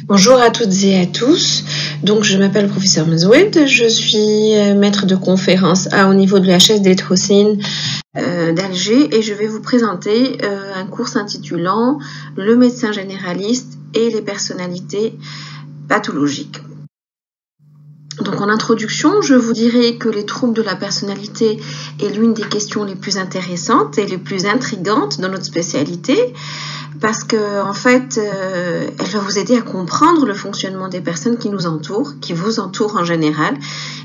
Bonjour à toutes et à tous. Donc, je m'appelle professeur Mezoued. Je suis maître de conférence au niveau de l'EHS d'Hocine d'Alger et je vais vous présenter un cours s'intitulant Le médecin généraliste et les personnalités pathologiques. Donc en introduction, je vous dirai que les troubles de la personnalité est l'une des questions les plus intéressantes et les plus intrigantes dans notre spécialité parce que en fait, elle va vous aider à comprendre le fonctionnement des personnes qui nous entourent, qui vous entourent en général,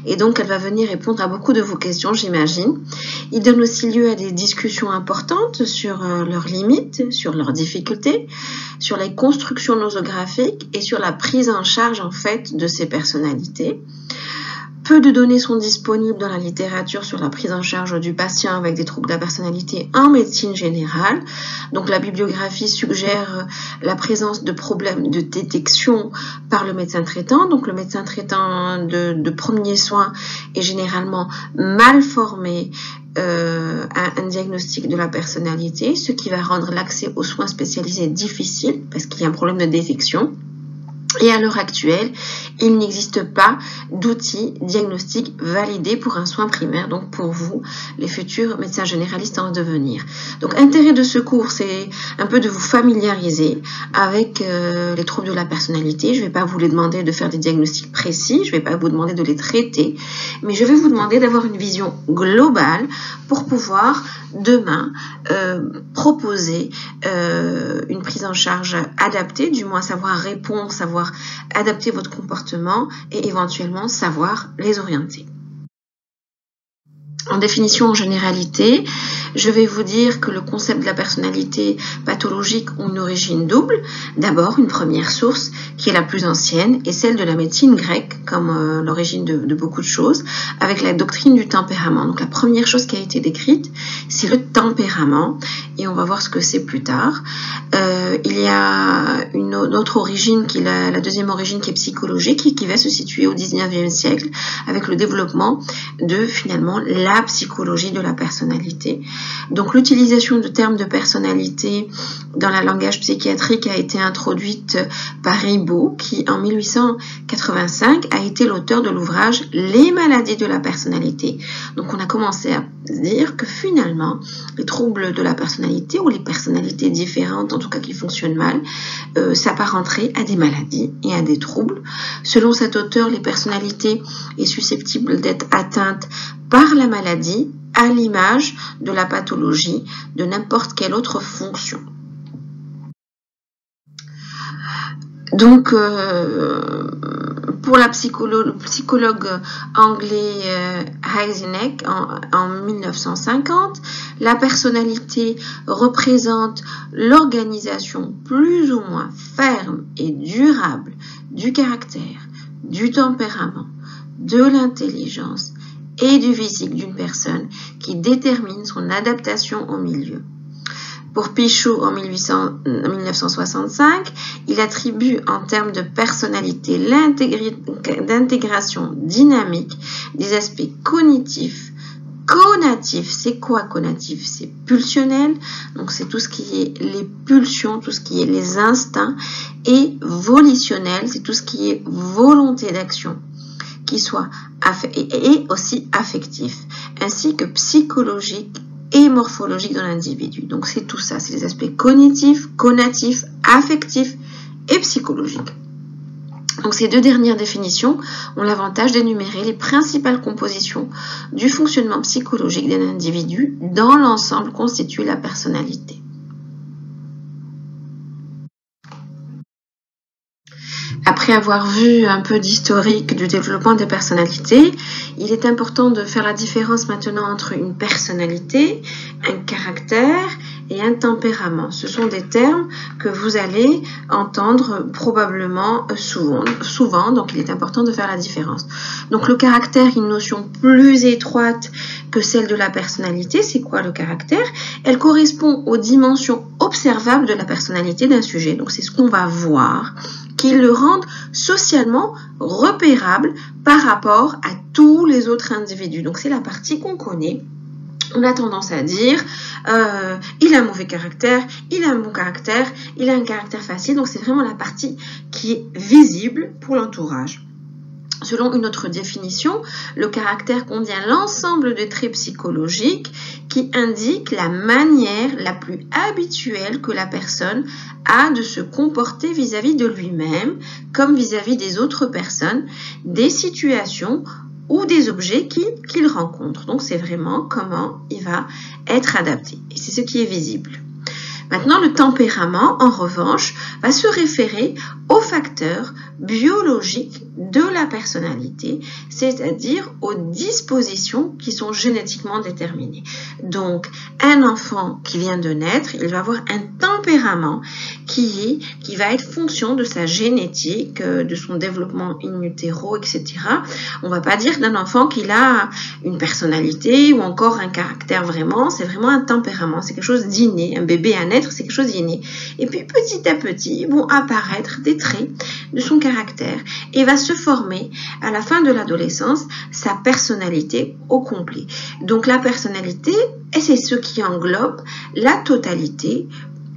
et donc elle va venir répondre à beaucoup de vos questions, j'imagine. Il donne aussi lieu à des discussions importantes sur leurs limites, sur leurs difficultés, sur les constructions nosographiques et sur la prise en charge en fait de ces personnalités. Peu de données sont disponibles dans la littérature sur la prise en charge du patient avec des troubles de la personnalité en médecine générale. Donc la bibliographie suggère la présence de problèmes de détection par le médecin traitant. Donc le médecin traitant de premiers soins est généralement mal formé à un diagnostic de la personnalité, ce qui va rendre l'accès aux soins spécialisés difficile parce qu'il y a un problème de détection. Et à l'heure actuelle, il n'existe pas d'outils diagnostiques validés pour un soin primaire, donc pour vous, les futurs médecins généralistes en devenir. Donc, l'intérêt de ce cours, c'est un peu de vous familiariser avec les troubles de la personnalité. Je ne vais pas vous les demander de faire des diagnostics précis, je ne vais pas vous demander de les traiter, mais je vais vous demander d'avoir une vision globale pour pouvoir demain proposer une prise en charge adaptée, du moins savoir répondre, savoir adapter votre comportement et éventuellement savoir les orienter. En définition, en généralité, je vais vous dire que le concept de la personnalité pathologique a une origine double. D'abord, une première source qui est la plus ancienne est celle de la médecine grecque, comme l'origine de beaucoup de choses, avec la doctrine du tempérament. Donc la première chose qui a été décrite, c'est le tempérament, et on va voir ce que c'est plus tard. Il y a une autre origine, qui est la deuxième origine, qui est psychologique, et qui va se situer au 19e siècle, avec le développement de, finalement, la psychologie de la personnalité. Donc l'utilisation de termes de personnalité dans le langage psychiatrique a été introduite par Ribot, qui en 1885 a été l'auteur de l'ouvrage Les maladies de la personnalité. Donc on a commencé à dire que finalement les troubles de la personnalité ou les personnalités différentes, en tout cas qui fonctionnent mal, s'apparenteraient à des maladies et à des troubles. Selon cet auteur, les personnalités sont susceptibles d'être atteintes par la maladie à l'image de la pathologie de n'importe quelle autre fonction. Donc, pour le psychologue anglais Heisenberg en 1950, la personnalité représente l'organisation plus ou moins ferme et durable du caractère, du tempérament, de l'intelligence et du physique d'une personne qui détermine son adaptation au milieu. Pour Pichot, en 1965, il attribue en termes de personnalité l'intégration dynamique des aspects cognitifs. Conatif, c'est quoi conatif? C'est pulsionnel, donc c'est tout ce qui est les pulsions, tout ce qui est les instincts, et volitionnel, c'est tout ce qui est volonté d'action, qui soit et aussi affectif, ainsi que psychologique et morphologique dans l'individu. Donc c'est tout ça, c'est les aspects cognitifs, conatifs, affectifs et psychologiques. Donc ces deux dernières définitions ont l'avantage d'énumérer les principales compositions du fonctionnement psychologique d'un individu dans l'ensemble constitue la personnalité. Après avoir vu un peu d'historique du développement des personnalités, il est important de faire la différence maintenant entre une personnalité, un caractère et un tempérament. Ce sont des termes que vous allez entendre probablement souvent, donc il est important de faire la différence. Donc le caractère est une notion plus étroite que celle de la personnalité. C'est quoi le caractère? Elle correspond aux dimensions observables de la personnalité d'un sujet. Donc c'est ce qu'on va voir, qui le rendent socialement repérable par rapport à tous les autres individus. Donc c'est la partie qu'on connaît. on a tendance à dire il a un mauvais caractère, il a un bon caractère, il a un caractère facile. Donc c'est vraiment la partie qui est visible pour l'entourage. Selon une autre définition, le caractère contient l'ensemble des traits psychologiques qui indiquent la manière la plus habituelle que la personne a de se comporter vis-à-vis de lui-même, comme vis-à-vis des autres personnes, des situations ou des objets qu'il rencontre. Donc c'est vraiment comment il va être adapté. Et c'est ce qui est visible. Maintenant, le tempérament, en revanche, va se référer aux facteurs biologiques de la personnalité, c'est-à-dire aux dispositions qui sont génétiquement déterminées. Donc, un enfant qui vient de naître, il va avoir un tempérament qui va être fonction de sa génétique, de son développement in utero, etc. On ne va pas dire d'un enfant qu'il a une personnalité ou encore un caractère vraiment, c'est vraiment un tempérament, c'est quelque chose d'inné. Un bébé à naître, c'est quelque chose d'inné. Et puis petit à petit vont apparaître des traits de son caractère et va se former à la fin de l'adolescence sa personnalité au complet. Donc la personnalité, c'est ce qui englobe la totalité,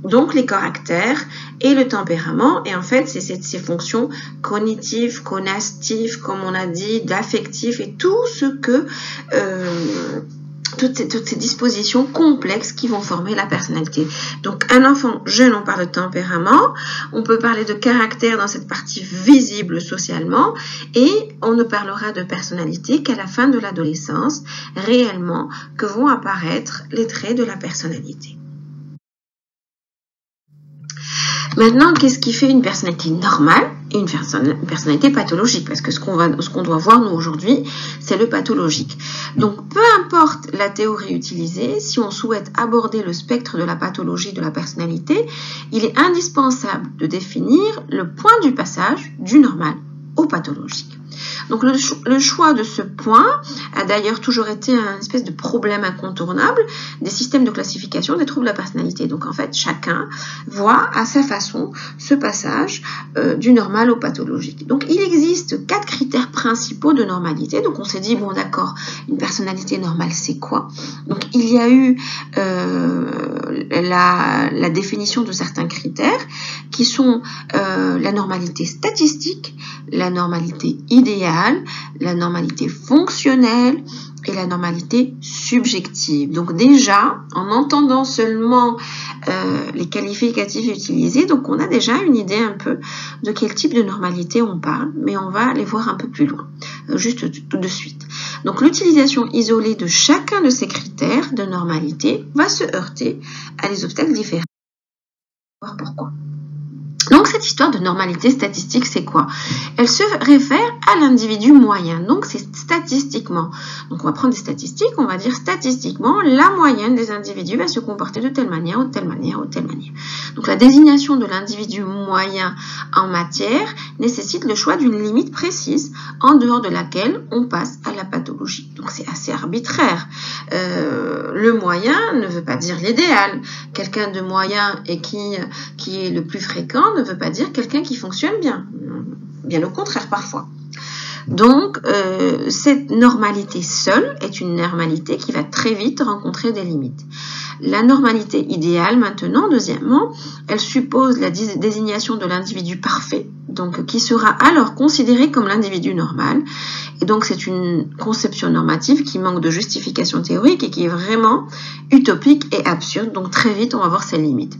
donc les caractères et le tempérament, et en fait c'est ces fonctions cognitives, connatives, comme on a dit, d'affectif et tout ce que toutes ces dispositions complexes qui vont former la personnalité. Donc un enfant jeune, on parle de tempérament, on peut parler de caractère dans cette partie visible socialement, et on ne parlera de personnalité qu'à la fin de l'adolescence, réellement, que vont apparaître les traits de la personnalité. Maintenant, qu'est-ce qui fait une personnalité normale et une personnalité pathologique? Parce que ce qu'on doit voir, nous, aujourd'hui, c'est le pathologique. Donc, peu importe la théorie utilisée, si on souhaite aborder le spectre de la pathologie de la personnalité, il est indispensable de définir le point du passage du normal au pathologique. Donc le choix de ce point a d'ailleurs toujours été un espèce de problème incontournable des systèmes de classification des troubles de la personnalité. Donc en fait, chacun voit à sa façon ce passage du normal au pathologique. Donc il existe 4 critères principaux de normalité. Donc on s'est dit, bon d'accord, une personnalité normale c'est quoi? Donc il y a eu la définition de certains critères qui sont la normalité statistique, la normalité idéale, la normalité fonctionnelle et la normalité subjective. Donc déjà, en entendant seulement les qualificatifs utilisés, donc on a déjà une idée un peu de quel type de normalité on parle, mais on va les voir un peu plus loin, juste tout de suite. Donc l'utilisation isolée de chacun de ces critères de normalité va se heurter à des obstacles différents. On va voir pourquoi. Donc cette histoire de normalité statistique, c'est quoi? Elle se réfère à l'individu moyen, donc c'est statistiquement. Donc on va prendre des statistiques, on va dire statistiquement, la moyenne des individus va se comporter de telle manière, ou de telle manière, ou de telle manière. Donc la désignation de l'individu moyen en matière nécessite le choix d'une limite précise, en dehors de laquelle on passe à la pathologie. Donc c'est assez arbitraire. Le moyen ne veut pas dire l'idéal. Quelqu'un de moyen et qui est le plus fréquent ne veut pas dire quelqu'un qui fonctionne bien. Bien au contraire parfois. Donc, cette normalité seule est une normalité qui va très vite rencontrer des limites. La normalité idéale, maintenant, deuxièmement, elle suppose la désignation de l'individu parfait, donc qui sera alors considéré comme l'individu normal. Et donc, c'est une conception normative qui manque de justification théorique et qui est vraiment utopique et absurde. Donc, très vite, on va voir ses limites.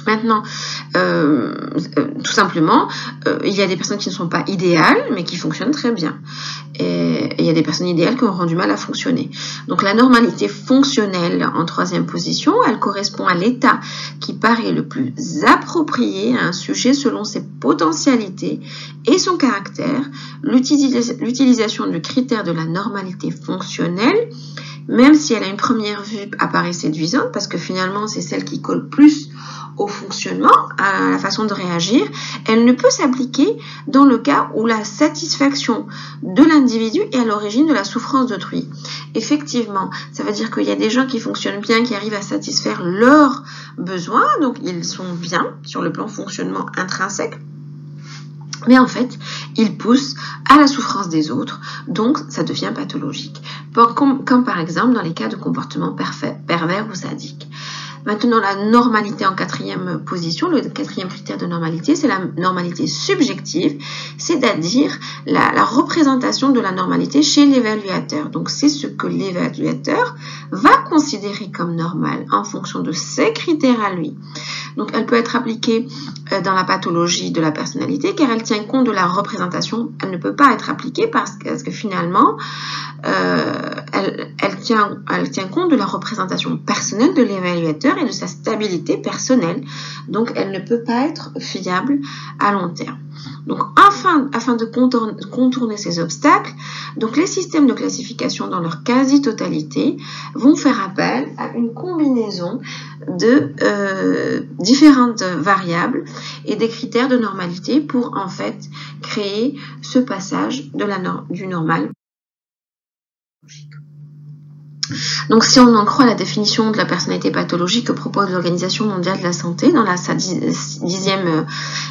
Maintenant, tout simplement, il y a des personnes qui ne sont pas idéales, mais qui fonctionnent très bien. Et il y a des personnes idéales qui auront du mal à fonctionner. Donc la normalité fonctionnelle en troisième position, elle correspond à l'état qui paraît le plus approprié à un sujet selon ses potentialités et son caractère. L'utilisation du critère de la normalité fonctionnelle, même si elle à une première vue apparaît séduisante, parce que finalement c'est celle qui colle plus au fonctionnement, à la façon de réagir, elle ne peut s'appliquer dans le cas où la satisfaction de l'individu est à l'origine de la souffrance d'autrui. Effectivement, ça veut dire qu'il y a des gens qui fonctionnent bien, qui arrivent à satisfaire leurs besoins, donc ils sont bien sur le plan fonctionnement intrinsèque. Mais en fait, il pousse à la souffrance des autres, donc ça devient pathologique. Comme par exemple dans les cas de comportement pervers ou sadique. Maintenant, la normalité en quatrième position, le quatrième critère de normalité, c'est la normalité subjective, c'est-à-dire la représentation de la normalité chez l'évaluateur. Donc, c'est ce que l'évaluateur va considérer comme normal en fonction de ses critères à lui. Donc, elle peut être appliquée dans la pathologie de la personnalité car elle tient compte de la représentation. Elle ne peut pas être appliquée parce que finalement, elle tient compte de la représentation personnelle de l'évaluateur et de sa stabilité personnelle. Donc, elle ne peut pas être fiable à long terme. Donc, afin de contourner ces obstacles, donc les systèmes de classification dans leur quasi-totalité vont faire appel à une combinaison de différentes variables et des critères de normalité pour en fait créer ce passage du normal. Donc, si on en croit la définition de la personnalité pathologique que propose l'Organisation mondiale de la santé dans sa 10e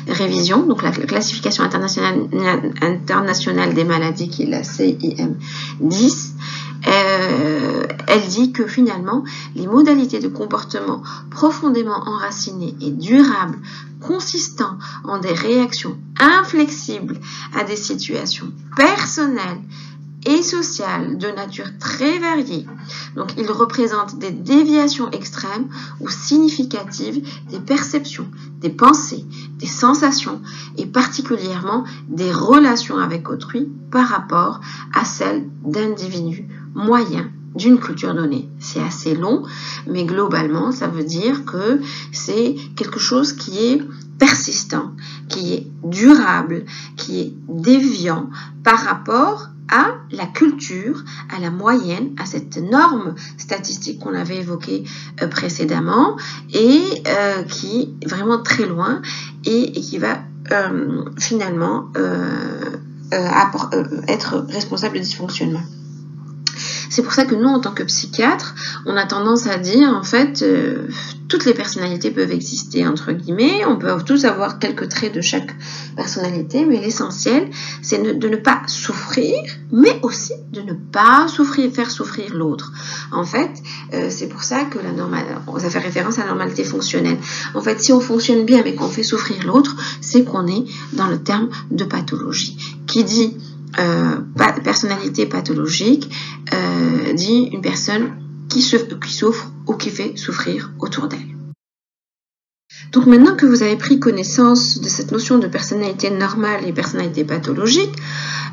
révision, donc la classification internationale des maladies qui est la CIM-10, elle dit que finalement, les modalités de comportement profondément enracinées et durables, consistant en des réactions inflexibles à des situations personnelles et sociales de nature très variée. Donc, il représente des déviations extrêmes ou significatives des perceptions, des pensées, des sensations et particulièrement des relations avec autrui par rapport à celles d'individus moyens d'une culture donnée. C'est assez long, mais globalement, ça veut dire que c'est quelque chose qui est persistant, qui est durable, qui est déviant par rapport à la culture, à la moyenne, à cette norme statistique qu'on avait évoquée précédemment et qui est vraiment très loin et qui va finalement être responsable du dysfonctionnement. C'est pour ça que nous, en tant que psychiatres, on a tendance à dire, en fait, toutes les personnalités peuvent exister, entre guillemets, on peut tous avoir quelques traits de chaque personnalité, mais l'essentiel, c'est de ne pas souffrir, mais aussi de ne pas faire souffrir l'autre. En fait, c'est pour ça que ça fait référence à la normalité fonctionnelle. En fait, si on fonctionne bien, mais qu'on fait souffrir l'autre, c'est qu'on est dans le terme de pathologie. Qui dit personnalité pathologique dit une personne qui souffre ou qui fait souffrir autour d'elle. Donc maintenant que vous avez pris connaissance de cette notion de personnalité normale et personnalité pathologique,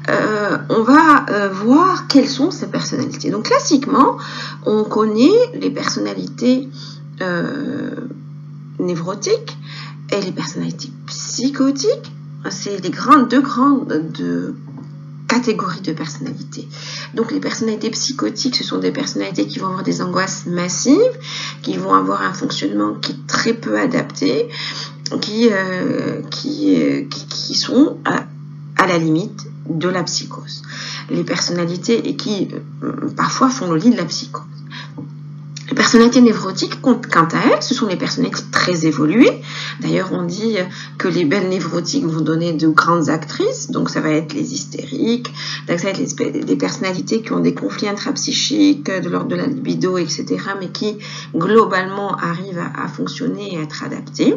on va voir quelles sont ces personnalités. Donc classiquement, on connaît les personnalités névrotiques et les personnalités psychotiques. C'est les deux grandes catégories de personnalités. Donc les personnalités psychotiques, ce sont des personnalités qui vont avoir des angoisses massives, qui vont avoir un fonctionnement qui est très peu adapté, qui sont à la limite de la psychose. Les personnalités et qui parfois font le lit de la psychose. Les personnalités névrotiques, quant à elles, ce sont des personnalités très évoluées. D'ailleurs, on dit que les belles névrotiques vont donner de grandes actrices. Donc, ça va être les hystériques, ça va être des personnalités qui ont des conflits intrapsychiques, de l'ordre de la libido, etc., mais qui, globalement, arrivent à fonctionner et à être adaptées.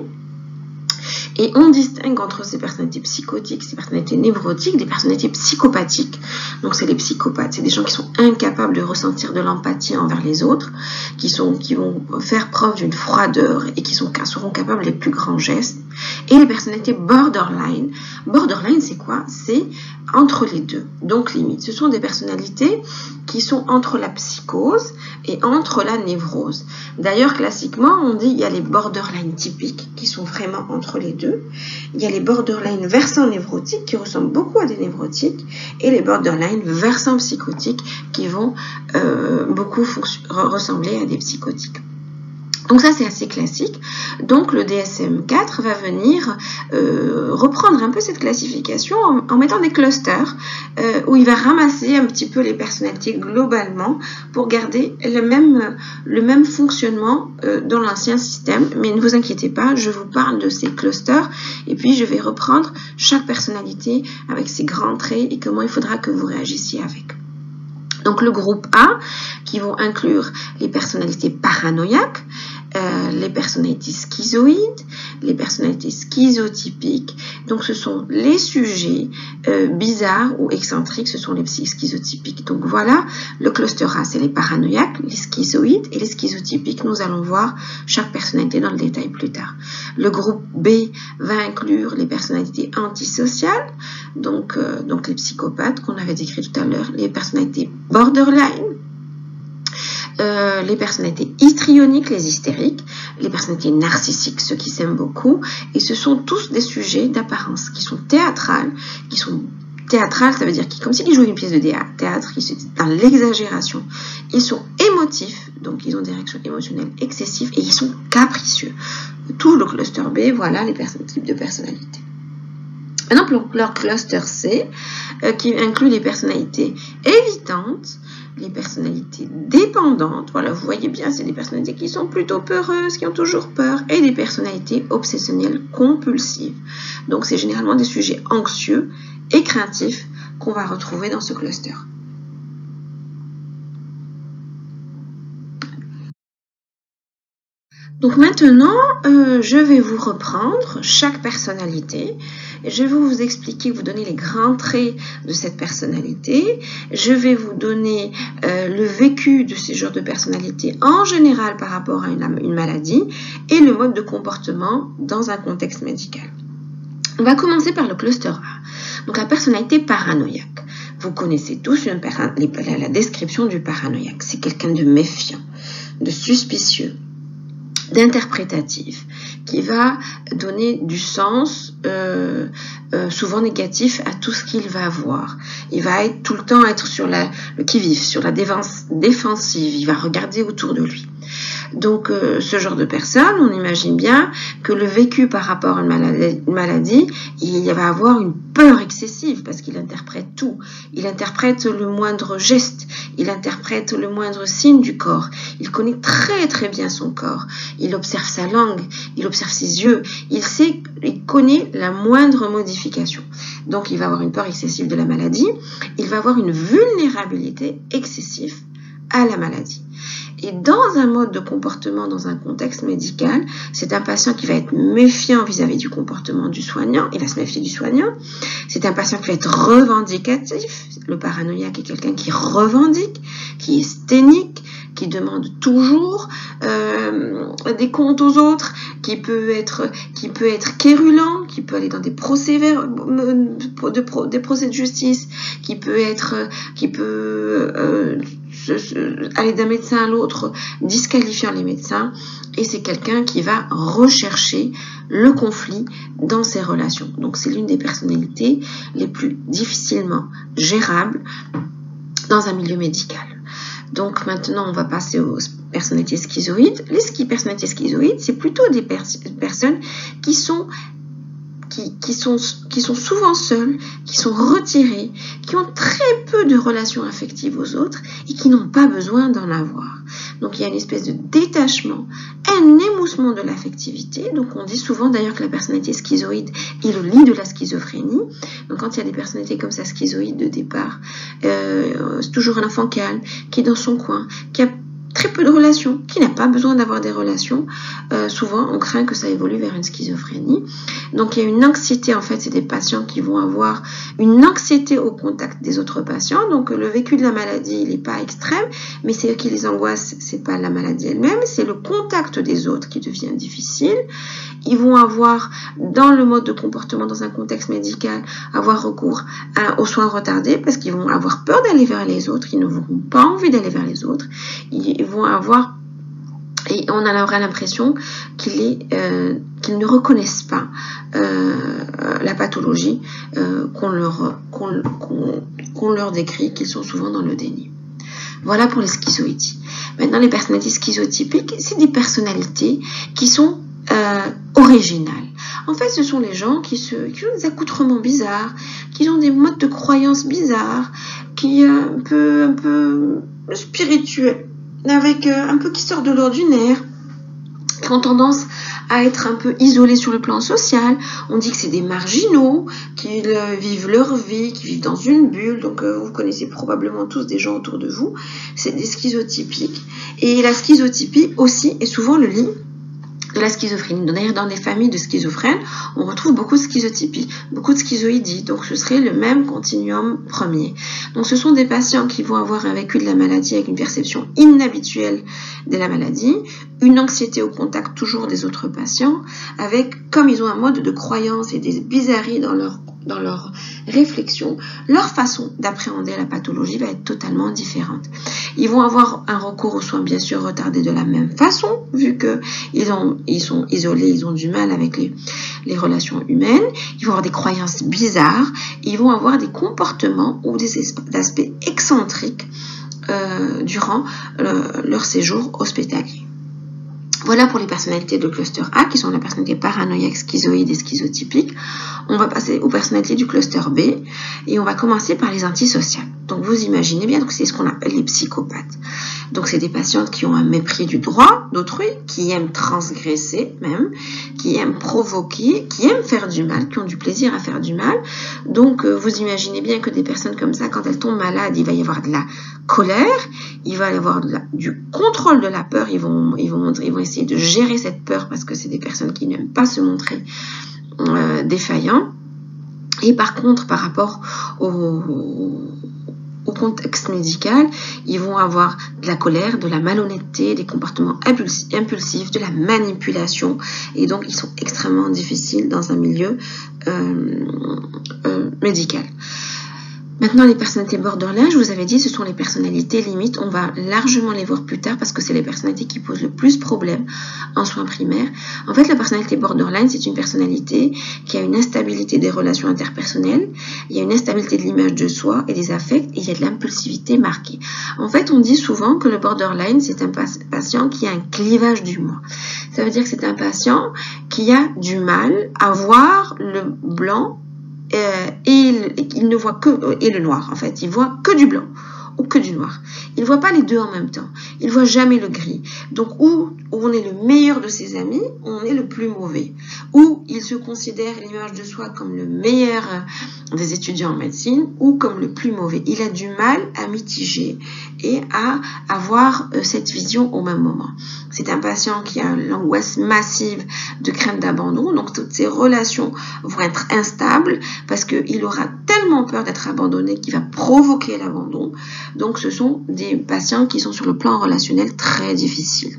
Et on distingue entre ces personnalités psychotiques, ces personnalités névrotiques, des personnalités psychopathiques. Donc c'est les psychopathes, c'est des gens qui sont incapables de ressentir de l'empathie envers les autres, qui vont faire preuve d'une froideur et qui seront capables des plus grands gestes. Et les personnalités borderline. Borderline, c'est quoi? C'est entre les deux, donc limite. Ce sont des personnalités qui sont entre la psychose et entre la névrose. D'ailleurs, classiquement, on dit il y a les borderline typiques qui sont vraiment entre les deux. Il y a les borderline versant névrotiques qui ressemblent beaucoup à des névrotiques et les borderline versant psychotiques qui vont beaucoup ressembler à des psychotiques. Donc ça, c'est assez classique. Donc le DSM-4 va venir reprendre un peu cette classification en mettant des clusters où il va ramasser un petit peu les personnalités globalement pour garder le même fonctionnement dans l'ancien système. Mais ne vous inquiétez pas, je vous parle de ces clusters et puis je vais reprendre chaque personnalité avec ses grands traits et comment il faudra que vous réagissiez avec. Donc le groupe A qui vont inclure les personnalités paranoïaques, les personnalités schizoïdes, les personnalités schizotypiques. Donc ce sont les sujets bizarres ou excentriques, ce sont les schizotypiques. Donc voilà, le cluster A, c'est les paranoïaques, les schizoïdes et les schizotypiques. Nous allons voir chaque personnalité dans le détail plus tard. Le groupe B va inclure les personnalités antisociales, donc les psychopathes qu'on avait décrit tout à l'heure, les personnalités borderline, les personnalités histrioniques, les hystériques, les personnalités narcissiques, ceux qui s'aiment beaucoup, et ce sont tous des sujets d'apparence qui sont théâtrales, ça veut dire comme s'ils jouaient une pièce de théâtre, qui sont dans l'exagération, ils sont émotifs, donc ils ont des réactions émotionnelles excessives, et ils sont capricieux. Tout le cluster B, voilà les types de personnalités. Maintenant, leur cluster C, qui inclut les personnalités évitantes, les personnalités dépendantes, voilà, vous voyez bien, c'est des personnalités qui sont plutôt peureuses, qui ont toujours peur, et des personnalités obsessionnelles compulsives. Donc, c'est généralement des sujets anxieux et craintifs qu'on va retrouver dans ce cluster. Donc maintenant, je vais vous reprendre chaque personnalité. Je vais vous expliquer, vous donner les grands traits de cette personnalité. Je vais vous donner le vécu de ces genres de personnalité en général par rapport à une maladie et le mode de comportement dans un contexte médical. On va commencer par le cluster A. Donc la personnalité paranoïaque. Vous connaissez tous la description du paranoïaque. C'est quelqu'un de méfiant, de suspicieux, d'interprétatif, qui va donner du sens souvent négatif à tout ce qu'il va voir. Il va tout le temps être sur le qui-vive, sur la défensive, il va regarder autour de lui. Donc ce genre de personne, on imagine bien que le vécu par rapport à une maladie, il va avoir une peur excessive parce qu'il interprète tout. Il interprète le moindre geste, il interprète le moindre signe du corps. Il connaît très très bien son corps. Il observe sa langue, il observe ses yeux. Il connaît la moindre modification. Donc il va avoir une peur excessive de la maladie. Il va avoir une vulnérabilité excessive à la maladie. Et dans un mode de comportement, dans un contexte médical, c'est un patient qui va être méfiant vis-à-vis du comportement du soignant. Il va se méfier du soignant. C'est un patient qui va être revendicatif. Le paranoïaque est quelqu'un qui revendique, qui est sténique, qui demande toujours des comptes aux autres, qui peut être quérulent, qui peut aller dans des procès de justice, qui peut aller d'un médecin à l'autre, disqualifiant les médecins, et c'est quelqu'un qui va rechercher le conflit dans ses relations. Donc c'est l'une des personnalités les plus difficilement gérables dans un milieu médical. Donc maintenant, on va passer aux personnalités schizoïdes. Les personnalités schizoïdes, c'est plutôt des personnes qui sont souvent seules, qui sont retirées, qui ont très peu de relations affectives aux autres et qui n'ont pas besoin d'en avoir. Donc il y a une espèce de détachement, un émoussement de l'affectivité. Donc on dit souvent d'ailleurs que la personnalité schizoïde est le lit de la schizophrénie. Donc quand il y a des personnalités comme ça schizoïdes de départ, c'est toujours un enfant calme, qui est dans son coin, qui a très peu de relations, qui n'a pas besoin d'avoir des relations. Souvent, on craint que ça évolue vers une schizophrénie. Donc, il y a une anxiété, en fait, c'est des patients qui vont avoir une anxiété au contact des autres patients. Donc, le vécu de la maladie, il n'est pas extrême, mais c'est qui les angoisse, c'est pas la maladie elle-même, c'est le contact des autres qui devient difficile. Ils vont avoir, dans le mode de comportement, dans un contexte médical, avoir recours aux soins retardés parce qu'ils vont avoir peur d'aller vers les autres, ils n'auront pas envie d'aller vers les autres. Ils vont avoir, et on aura l'impression qu'ils ne reconnaissent pas la pathologie qu'on leur décrit, qu'ils sont souvent dans le déni. Voilà pour les schizoïdies. Maintenant, les personnalités schizotypiques, c'est des personnalités qui sont originales. En fait, ce sont les gens qui ont des accoutrements bizarres, qui ont des modes de croyance bizarres, qui un peu spirituels, avec un peu qui sortent de l'ordinaire, qui ont tendance à être un peu isolés sur le plan social. On dit que c'est des marginaux, qui vivent leur vie, qui vivent dans une bulle. Donc, vous connaissez probablement tous des gens autour de vous. C'est des schizotypiques. Et la schizotypie aussi est souvent le lit de la schizophrénie. D'ailleurs, dans des familles de schizophrènes, on retrouve beaucoup de schizotypie, beaucoup de schizoïdie. Donc, ce serait le même continuum premier. Donc, ce sont des patients qui vont avoir un vécu de la maladie avec une perception inhabituelle de la maladie, une anxiété au contact toujours des autres patients, avec, comme ils ont un mode de croyance et des bizarreries dans leur réflexion, leur façon d'appréhender la pathologie va être totalement différente. Ils vont avoir un recours aux soins bien sûr retardé de la même façon, vu qu'ils sont isolés, ils ont du mal avec les relations humaines, ils vont avoir des croyances bizarres, ils vont avoir des comportements ou des aspects excentriques durant leur séjour hospitalier. Voilà pour les personnalités de cluster A, qui sont la personnalité paranoïaque, schizoïde et schizotypique. On va passer aux personnalités du cluster B, et on va commencer par les antisociales. Donc vous imaginez bien, c'est ce qu'on appelle les psychopathes. Donc c'est des patientes qui ont un mépris du droit d'autrui, qui aiment transgresser même, qui aiment provoquer, qui aiment faire du mal, qui ont du plaisir à faire du mal. Donc vous imaginez bien que des personnes comme ça, quand elles tombent malades, il va y avoir de la colère, il va y avoir du contrôle de la peur, ils vont essayer de gérer cette peur parce que c'est des personnes qui n'aiment pas se montrer défaillants. Et par contre, par rapport au contexte médical, ils vont avoir de la colère, de la malhonnêteté, des comportements impulsifs, de la manipulation, et donc ils sont extrêmement difficiles dans un milieu médical. Maintenant, les personnalités borderline, je vous avais dit, ce sont les personnalités limites. On va largement les voir plus tard parce que c'est les personnalités qui posent le plus de problèmes en soins primaires. En fait, la personnalité borderline, c'est une personnalité qui a une instabilité des relations interpersonnelles, il y a une instabilité de l'image de soi et des affects, et il y a de l'impulsivité marquée. En fait, on dit souvent que le borderline, c'est un patient qui a un clivage du moi. Ça veut dire que c'est un patient qui a du mal à voir le blanc il ne voit que et le noir en fait, il voit que du blanc ou que du noir. Il ne voit pas les deux en même temps. Il ne voit jamais le gris. Donc, où on est le meilleur de ses amis, on est le plus mauvais. Ou il se considère l'image de soi comme le meilleur des étudiants en médecine ou comme le plus mauvais. Il a du mal à mitiger et à avoir cette vision au même moment. C'est un patient qui a l'angoisse massive de crainte d'abandon. Donc, toutes ses relations vont être instables parce qu'il aura tellement peur d'être abandonné qu'il va provoquer l'abandon. Donc, ce sont des patients qui sont sur le plan relationnel très difficiles.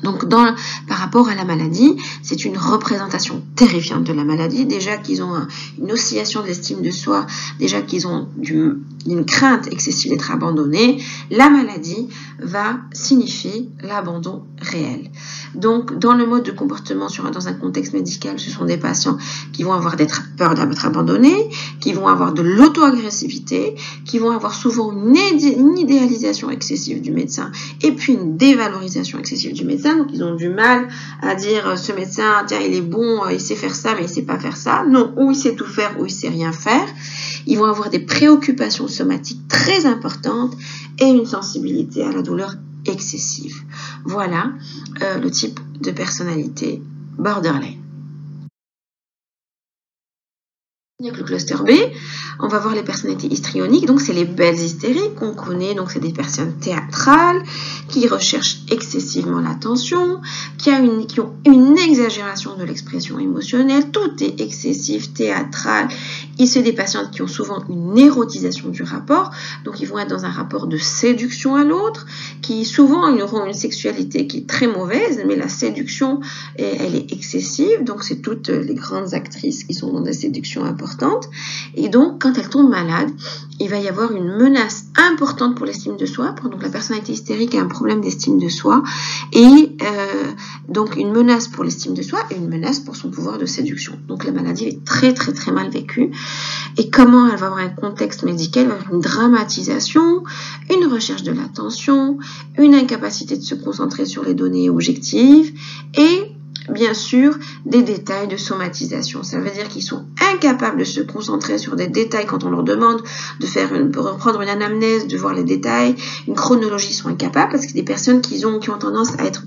Donc, par rapport à la maladie, c'est une représentation terrifiante de la maladie. Déjà qu'ils ont une oscillation de l'estime de soi, déjà qu'ils ont une crainte excessive d'être abandonnés, la maladie va signifier l'abandon réel. Donc, dans le mode de comportement dans un contexte médical, ce sont des patients qui vont avoir peur d'être abandonnés, qui vont avoir de l'auto-agressivité, qui vont avoir souvent une idéalisation excessive du médecin et puis une dévalorisation excessive du médecin. Donc, ils ont du mal à dire ce médecin, tiens, il est bon, il sait faire ça, mais il sait pas faire ça. Non, ou il sait tout faire, ou il sait rien faire. Ils vont avoir des préoccupations somatiques très importantes et une sensibilité à la douleur excessive. Voilà le type de personnalité borderline. Avec le cluster B, on va voir les personnalités histrioniques. Donc, c'est les belles hystériques qu'on connaît. Donc, c'est des personnes théâtrales qui recherchent excessivement l'attention, qui ont une exagération de l'expression émotionnelle. Tout est excessif, théâtral. Et c'est des patientes qui ont souvent une érotisation du rapport. Donc, ils vont être dans un rapport de séduction à l'autre, qui souvent ils auront une sexualité qui est très mauvaise, mais la séduction, elle est excessive. Donc, c'est toutes les grandes actrices qui sont dans des séductions importantes. importante. Et donc, quand elle tombe malade, il va y avoir une menace importante pour l'estime de soi. Donc, la personnalité hystérique a un problème d'estime de soi. Et donc, une menace pour l'estime de soi et une menace pour son pouvoir de séduction. Donc, la maladie est très, très, très mal vécue. Et comment elle va avoir un contexte médical? Elle va avoir une dramatisation, une recherche de l'attention, une incapacité de se concentrer sur les données objectives et bien sûr des détails de somatisation. Ça veut dire qu'ils sont incapables de se concentrer sur des détails quand on leur demande de reprendre une anamnèse, de voir les détails, une chronologie, ils sont incapables parce que des personnes qui ont tendance à être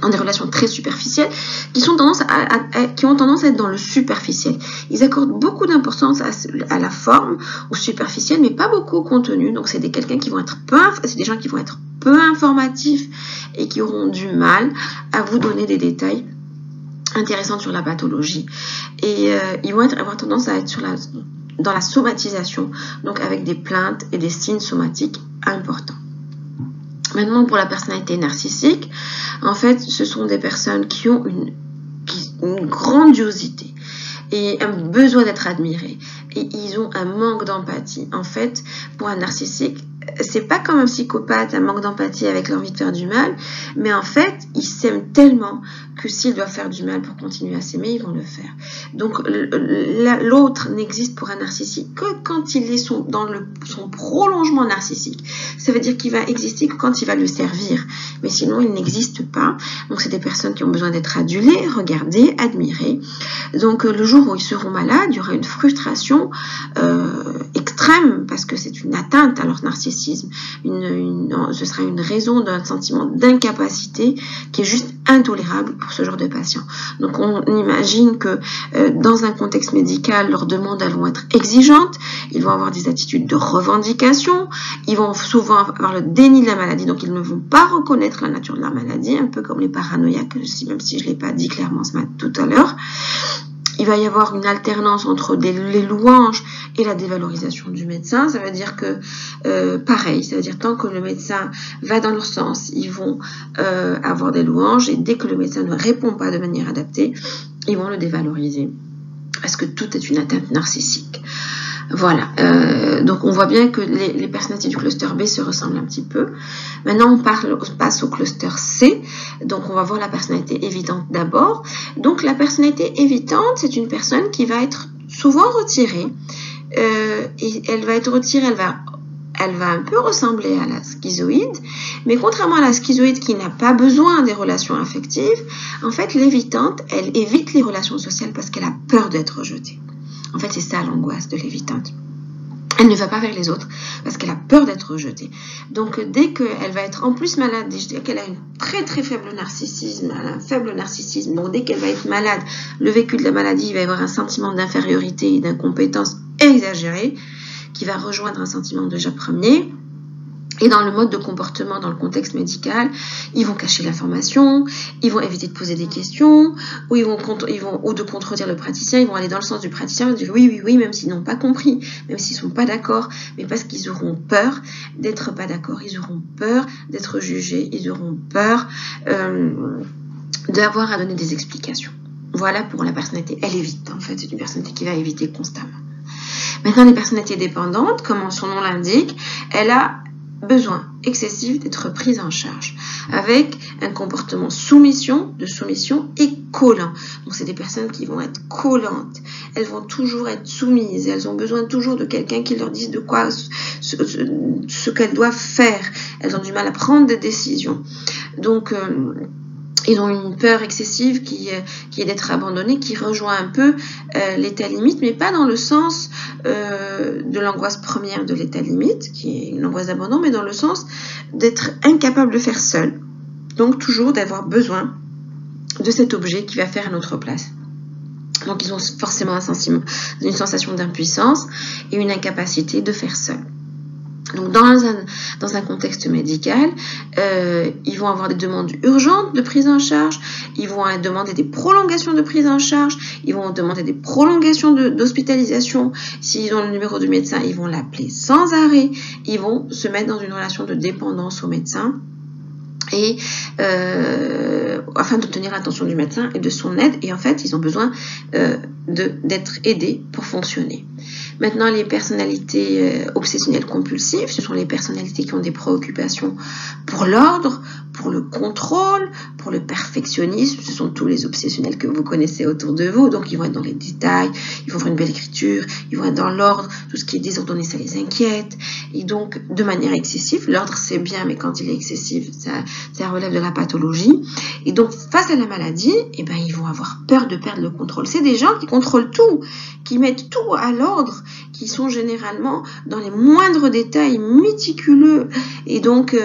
dans des relations très superficielles, qui ont tendance à être dans le superficiel. Ils accordent beaucoup d'importance à la forme, au superficiel, mais pas beaucoup au contenu. Donc c'est des gens qui vont être peu informatifs et qui auront du mal à vous donner des détails intéressants sur la pathologie. Et ils vont avoir tendance à être dans la somatisation, donc avec des plaintes et des signes somatiques importants. Maintenant, pour la personnalité narcissique, en fait, ce sont des personnes qui ont une grandiosité et un besoin d'être admirés. Et ils ont un manque d'empathie. En fait, pour un narcissique, c'est pas comme un psychopathe, un manque d'empathie avec l'envie de faire du mal, mais en fait, ils s'aiment tellement que s'ils doivent faire du mal pour continuer à s'aimer, ils vont le faire. Donc, l'autre n'existe pour un narcissique que quand il est dans son prolongement narcissique. Ça veut dire qu'il va exister que quand il va le servir, mais sinon, il n'existe pas. Donc, c'est des personnes qui ont besoin d'être adulées, regardées, admirées. Donc, le jour où ils seront malades, il y aura une frustration extrême parce que c'est une atteinte à leur narcissisme. Ce sera une raison d'un sentiment d'incapacité qui est juste intolérable pour ce genre de patients. Donc on imagine que dans un contexte médical, leurs demandes elles vont être exigeantes, ils vont avoir des attitudes de revendication, ils vont souvent avoir le déni de la maladie, donc ils ne vont pas reconnaître la nature de la maladie, un peu comme les paranoïaques, même si je ne l'ai pas dit clairement tout à l'heure. Il va y avoir une alternance entre les louanges et la dévalorisation du médecin. Ça veut dire que, pareil, ça veut dire tant que le médecin va dans leur sens, ils vont avoir des louanges et dès que le médecin ne répond pas de manière adaptée, ils vont le dévaloriser. Parce que tout est une atteinte narcissique. Voilà, donc on voit bien que les personnalités du cluster B se ressemblent un petit peu. Maintenant, on passe au cluster C. Donc, on va voir la personnalité évitante d'abord. Donc, la personnalité évitante, c'est une personne qui va être souvent retirée. Et elle va être retirée, elle va un peu ressembler à la schizoïde. Mais contrairement à la schizoïde qui n'a pas besoin des relations affectives, en fait, l'évitante, elle évite les relations sociales parce qu'elle a peur d'être rejetée. En fait, c'est ça l'angoisse de l'évitante. Elle ne va pas vers les autres parce qu'elle a peur d'être rejetée. Donc, dès qu'elle va être en plus malade, je dirais qu'elle a une très très faible narcissisme, un faible narcissisme. Donc, dès qu'elle va être malade, le vécu de la maladie, il va y avoir un sentiment d'infériorité et d'incompétence exagéré qui va rejoindre un sentiment déjà premier. Et dans le mode de comportement, dans le contexte médical, ils vont cacher l'information, ils vont éviter de poser des questions, ou ou de contredire le praticien, ils vont aller dans le sens du praticien, ils vont dire oui, même s'ils n'ont pas compris, même s'ils ne sont pas d'accord, mais parce qu'ils auront peur d'être pas d'accord, ils auront peur d'être jugés, ils auront peur d'avoir à donner des explications. Voilà pour la personnalité. Elle évite, en fait, c'est une personnalité qui va éviter constamment. Maintenant, les personnalités dépendantes, comme son nom l'indique, elle a besoin excessif d'être prise en charge avec un comportement de soumission et collant. Donc c'est des personnes qui vont être collantes, elles vont toujours être soumises, elles ont besoin toujours de quelqu'un qui leur dise de quoi ce qu'elles doivent faire. Elles ont du mal à prendre des décisions. Donc ils ont une peur excessive qui est d'être abandonnés, qui rejoint un peu l'état limite, mais pas dans le sens de l'angoisse première de l'état limite, qui est une angoisse d'abandon, mais dans le sens d'être incapable de faire seul. Donc toujours d'avoir besoin de cet objet qui va faire à notre place. Donc ils ont forcément une sensation d'impuissance et une incapacité de faire seul. Donc dans un contexte médical, ils vont avoir des demandes urgentes de prise en charge, ils vont demander des prolongations de prise en charge, ils vont demander des prolongations d'hospitalisation. S'ils ont le numéro du médecin, ils vont l'appeler sans arrêt, ils vont se mettre dans une relation de dépendance au médecin. et afin d'obtenir l'attention du médecin et de son aide. Et en fait, ils ont besoin d'être aidés pour fonctionner. Maintenant, les personnalités obsessionnelles compulsives, ce sont les personnalités qui ont des préoccupations pour l'ordre, pour le contrôle, pour le perfectionnisme. Ce sont tous les obsessionnels que vous connaissez autour de vous. Donc, ils vont être dans les détails, ils vont faire une belle écriture, ils vont être dans l'ordre. Tout ce qui est désordonné, ça les inquiète. Et donc, de manière excessive, l'ordre, c'est bien, mais quand il est excessif, ça relève de la pathologie. Et donc, face à la maladie, eh ben, ils vont avoir peur de perdre le contrôle. C'est des gens qui contrôlent tout, qui mettent tout à l'ordre, qui sont généralement dans les moindres détails méticuleux. Et donc,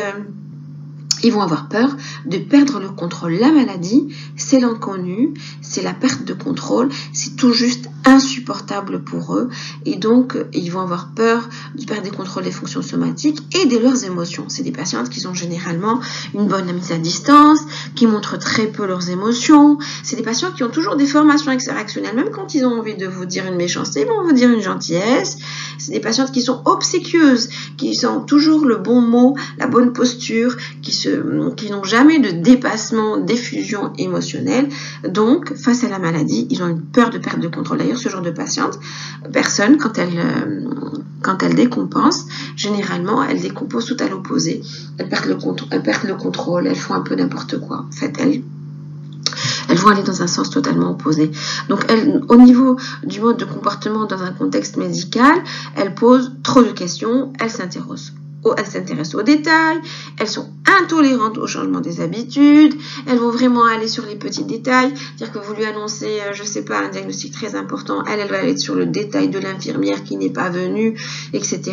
ils vont avoir peur de perdre le contrôle. La maladie, c'est l'inconnu, c'est la perte de contrôle, c'est tout juste insupportable pour eux. Et donc, ils vont avoir peur de perdre le contrôle des fonctions somatiques et de leurs émotions. C'est des patientes qui ont généralement une bonne mise à distance, qui montrent très peu leurs émotions. C'est des patients qui ont toujours des formations réactionnelles. Même quand ils ont envie de vous dire une méchanceté, ils vont vous dire une gentillesse. C'est des patientes qui sont obséquieuses, qui ont toujours le bon mot, la bonne posture, qui n'ont jamais de dépassement, d'effusion émotionnelle. Donc, face à la maladie, ils ont une peur de perte de contrôle. D'ailleurs, ce genre de personne, quand elle décompense, généralement, elle décompose tout à l'opposé. Elle perd le contrôle, elles font un peu n'importe quoi. En fait, elles vont aller dans un sens totalement opposé. Donc, au niveau du mode de comportement dans un contexte médical, elles posent trop de questions, elles s'intéressent aux détails, elles sont intolérantes au changement des habitudes, elles vont vraiment aller sur les petits détails, dire que vous lui annoncez, je sais pas, un diagnostic très important, elle va aller sur le détail de l'infirmière qui n'est pas venue, etc.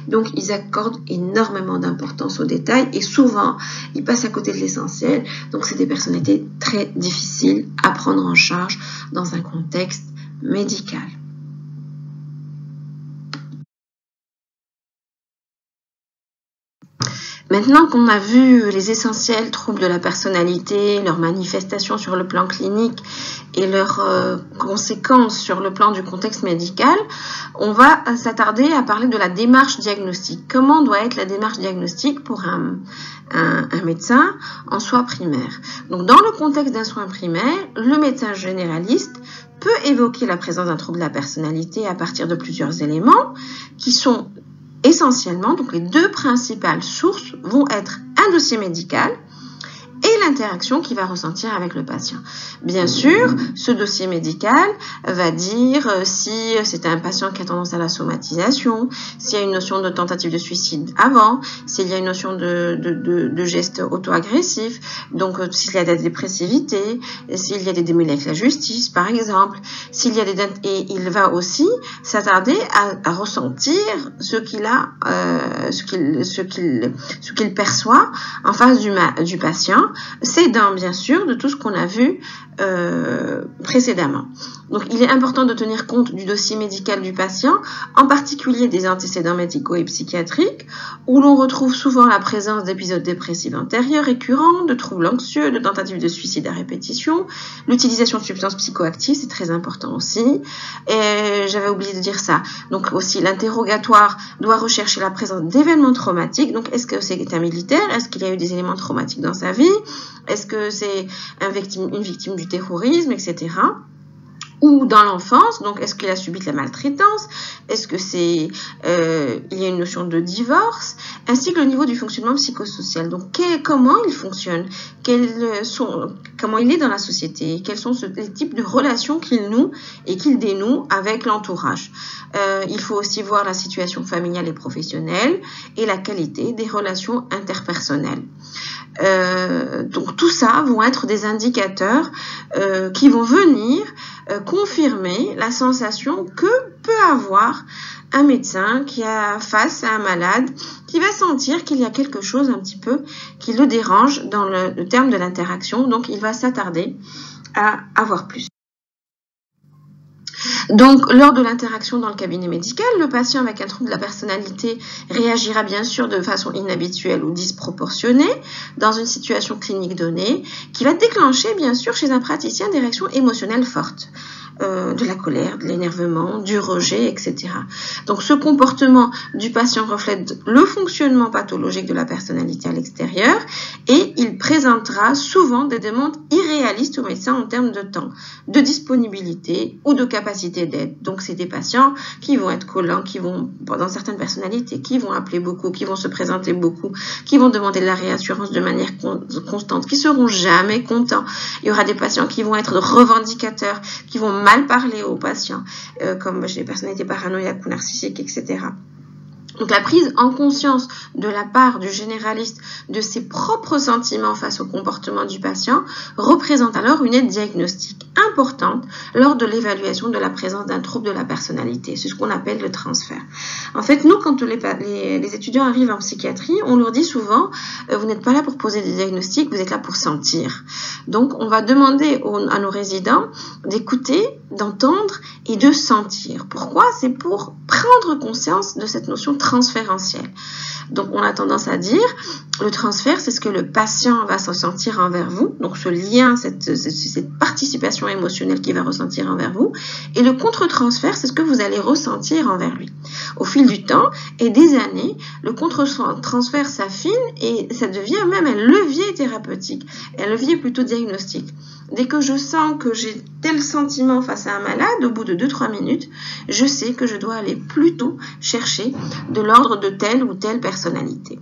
Donc, ils accordent énormément d'importance aux détails et souvent, ils passent à côté de l'essentiel. Donc, c'est des personnalités très difficiles à prendre en charge dans un contexte médical. Maintenant qu'on a vu les essentiels troubles de la personnalité, leurs manifestations sur le plan clinique et leurs conséquences sur le plan du contexte médical, on va s'attarder à parler de la démarche diagnostique. Comment doit être la démarche diagnostique pour un médecin en soins primaires? Donc, dans le contexte d'un soin primaire, le médecin généraliste peut évoquer la présence d'un trouble de la personnalité à partir de plusieurs éléments qui sont essentiellement, donc les deux principales sources vont être un dossier médical et l'interaction qu'il va ressentir avec le patient. Bien sûr, ce dossier médical va dire si c'est un patient qui a tendance à la somatisation, s'il y a une notion de tentative de suicide avant, s'il y a une notion de geste auto-agressif, donc s'il y a de la dépressivité, s'il y a des démêlés avec la justice, par exemple, s'il y a et il va aussi s'attarder à ressentir ce qu'il perçoit en face du patient, s'aidant bien sûr de tout ce qu'on a vu précédemment. Donc, il est important de tenir compte du dossier médical du patient, en particulier des antécédents médicaux et psychiatriques, où l'on retrouve souvent la présence d'épisodes dépressifs antérieurs récurrents, de troubles anxieux, de tentatives de suicide à répétition, l'utilisation de substances psychoactives, c'est très important aussi. Et j'avais oublié de dire ça. Donc aussi, l'interrogatoire doit rechercher la présence d'événements traumatiques. Donc, est-ce que c'est un militaire? Est-ce qu'il y a eu des éléments traumatiques dans sa vie? Est-ce que c'est une victime du terrorisme, etc. Ou dans l'enfance, donc est-ce qu'il a subi de la maltraitance? Est-ce que il y a une notion de divorce? Ainsi que le niveau du fonctionnement psychosocial. Donc comment il fonctionne? Comment il est dans la société? Quels sont les types de relations qu'il noue et qu'il dénoue avec l'entourage? Il faut aussi voir la situation familiale et professionnelle et la qualité des relations interpersonnelles. Donc tout ça vont être des indicateurs qui vont venir confirmer la sensation que peut avoir un médecin qui a face à un malade, qui va sentir qu'il y a quelque chose un petit peu qui le dérange dans le terme de l'interaction. Donc il va s'attarder à avoir plus. Donc, lors de l'interaction dans le cabinet médical, le patient avec un trouble de la personnalité réagira bien sûr de façon inhabituelle ou disproportionnée dans une situation clinique donnée qui va déclencher bien sûr chez un praticien des réactions émotionnelles fortes. de la colère, de l'énervement, du rejet, etc. Donc ce comportement du patient reflète le fonctionnement pathologique de la personnalité à l'extérieur et il présentera souvent des demandes irréalistes au médecin en termes de temps, de disponibilité ou de capacité d'aide. Donc c'est des patients qui vont être collants, qui vont, dans certaines personnalités, qui vont appeler beaucoup, qui vont se présenter beaucoup, qui vont demander de la réassurance de manière constante, qui seront jamais contents. Il y aura des patients qui vont être revendicateurs, qui vont mal parler aux patients, comme chez les personnalités paranoïaques ou narcissiques, etc. Donc la prise en conscience de la part du généraliste de ses propres sentiments face au comportement du patient représente alors une aide diagnostique importante lors de l'évaluation de la présence d'un trouble de la personnalité. C'est ce qu'on appelle le transfert. En fait, nous, quand les étudiants arrivent en psychiatrie, on leur dit souvent vous n'êtes pas là pour poser des diagnostics, vous êtes là pour sentir. Donc on va demander à nos résidents d'écouter, d'entendre et de sentir. Pourquoi? C'est pour prendre conscience de cette notion transférentielle. Donc on a tendance à dire le transfert, c'est ce que le patient va se sentir envers vous, donc ce lien, cette participation émotionnelle qu'il va ressentir envers vous, et le contre-transfert, c'est ce que vous allez ressentir envers lui. Au fil du temps et des années, le contre-transfert s'affine et ça devient même un levier thérapeutique, un levier plutôt diagnostique. Dès que je sens que j'ai tel sentiment face à un malade, au bout de 2-3 minutes, je sais que je dois aller plutôt chercher de l'ordre de telle ou telle personnalité.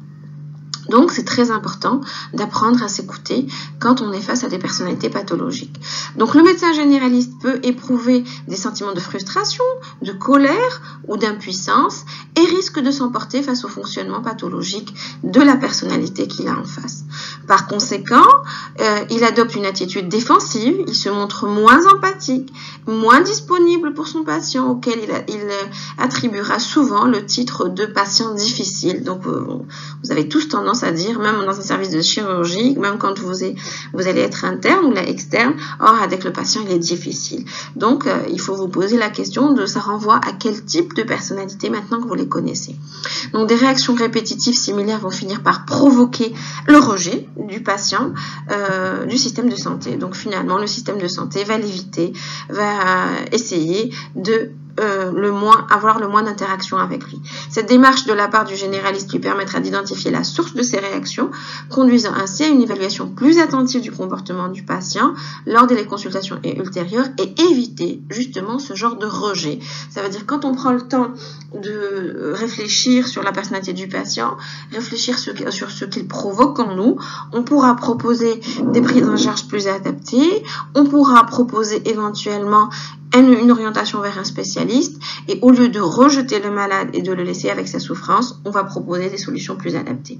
Donc, c'est très important d'apprendre à s'écouter quand on est face à des personnalités pathologiques. Donc, le médecin généraliste peut éprouver des sentiments de frustration, de colère ou d'impuissance et risque de s'emporter face au fonctionnement pathologique de la personnalité qu'il a en face. Par conséquent, il adopte une attitude défensive, il se montre moins empathique, moins disponible pour son patient auquel il attribuera souvent le titre de patient difficile. Donc, vous avez tous tendance à dire, même dans un service de chirurgie, même quand vous allez être interne ou externe, avec le patient, il est difficile. Donc, il faut vous poser la question de ça renvoie à quel type de personnalité maintenant que vous les connaissez. Donc, des réactions répétitives similaires vont finir par provoquer le rejet du patient du système de santé. Donc, finalement, le système de santé va l'éviter, va essayer de avoir le moins d'interaction avec lui. Cette démarche de la part du généraliste lui permettra d'identifier la source de ses réactions, conduisant ainsi à une évaluation plus attentive du comportement du patient lors des consultations ultérieures et éviter justement ce genre de rejet. Ça veut dire quand on prend le temps de réfléchir sur la personnalité du patient, réfléchir sur ce qu'il provoque en nous, on pourra proposer des prises en charge plus adaptées, on pourra proposer éventuellement une orientation vers un spécialiste et au lieu de rejeter le malade et de le laisser avec sa souffrance, on va proposer des solutions plus adaptées.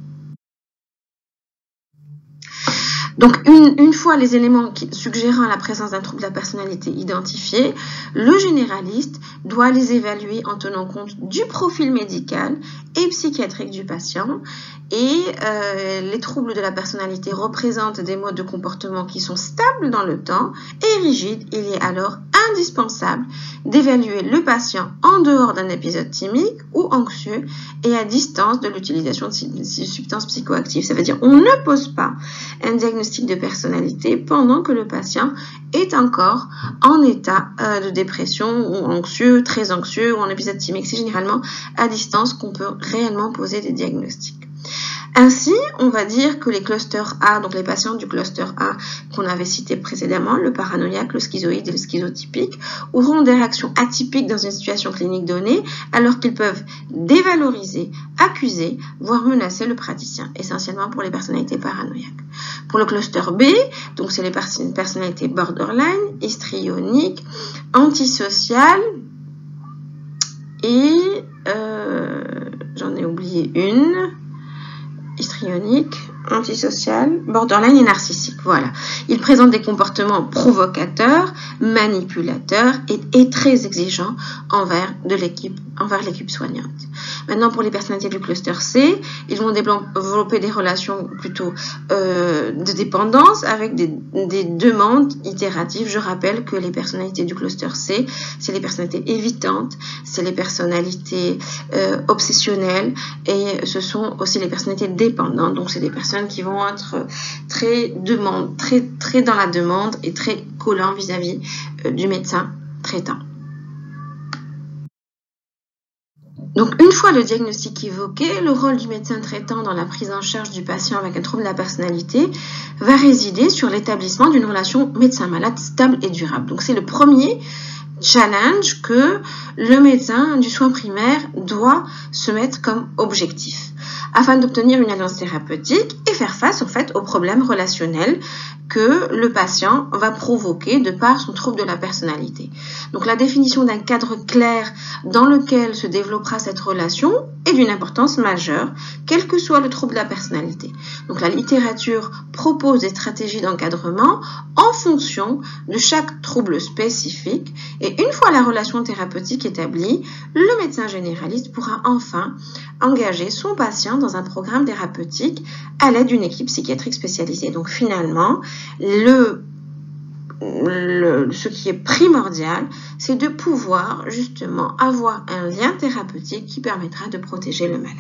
Donc, une fois les éléments suggérant la présence d'un trouble de la personnalité identifiés, le généraliste doit les évaluer en tenant compte du profil médical et psychiatrique du patient. Et les troubles de la personnalité représentent des modes de comportement qui sont stables dans le temps et rigides. Il est alors indispensable d'évaluer le patient en dehors d'un épisode thymique ou anxieux et à distance de l'utilisation de substances psychoactives. Ça veut dire on ne pose pas un diagnostic de personnalité pendant que le patient est encore en état de dépression ou anxieux, très anxieux ou en épisode thymique. C'est généralement à distance qu'on peut réellement poser des diagnostics. Ainsi, on va dire que les clusters A, donc les patients du cluster A qu'on avait cité précédemment, le paranoïaque, le schizoïde et le schizotypique, auront des réactions atypiques dans une situation clinique donnée, alors qu'ils peuvent dévaloriser, accuser, voire menacer le praticien, essentiellement pour les personnalités paranoïaques. Pour le cluster B, donc c'est les personnalités borderline, histrioniques, antisociales et j'en ai oublié une. Histrionique, antisocial, borderline et narcissique. Voilà. Ils présentent des comportements provocateurs, manipulateurs et très exigeants envers l'équipe soignante. Maintenant, pour les personnalités du cluster C, ils vont développer des relations plutôt de dépendance avec des demandes itératives. Je rappelle que les personnalités du cluster C, c'est les personnalités évitantes, c'est les personnalités obsessionnelles et ce sont aussi les personnalités dépendantes. Donc, c'est des personnes qui vont être très dans la demande et très collants vis-à-vis du médecin traitant. Donc, une fois le diagnostic évoqué, le rôle du médecin traitant dans la prise en charge du patient avec un trouble de la personnalité va résider sur l'établissement d'une relation médecin-malade stable et durable. Donc, c'est le premier challenge que le médecin du soin primaire doit se mettre comme objectif afin d'obtenir une alliance thérapeutique et faire face en fait aux problèmes relationnels que le patient va provoquer de par son trouble de la personnalité. Donc la définition d'un cadre clair dans lequel se développera cette relation est d'une importance majeure, quel que soit le trouble de la personnalité. Donc la littérature propose des stratégies d'encadrement en fonction de chaque trouble spécifique et une fois la relation thérapeutique établie, le médecin généraliste pourra enfin engager son patient dans un programme thérapeutique à l'aide d'une équipe psychiatrique spécialisée. Donc finalement, ce qui est primordial, c'est de pouvoir justement avoir un lien thérapeutique qui permettra de protéger le malade.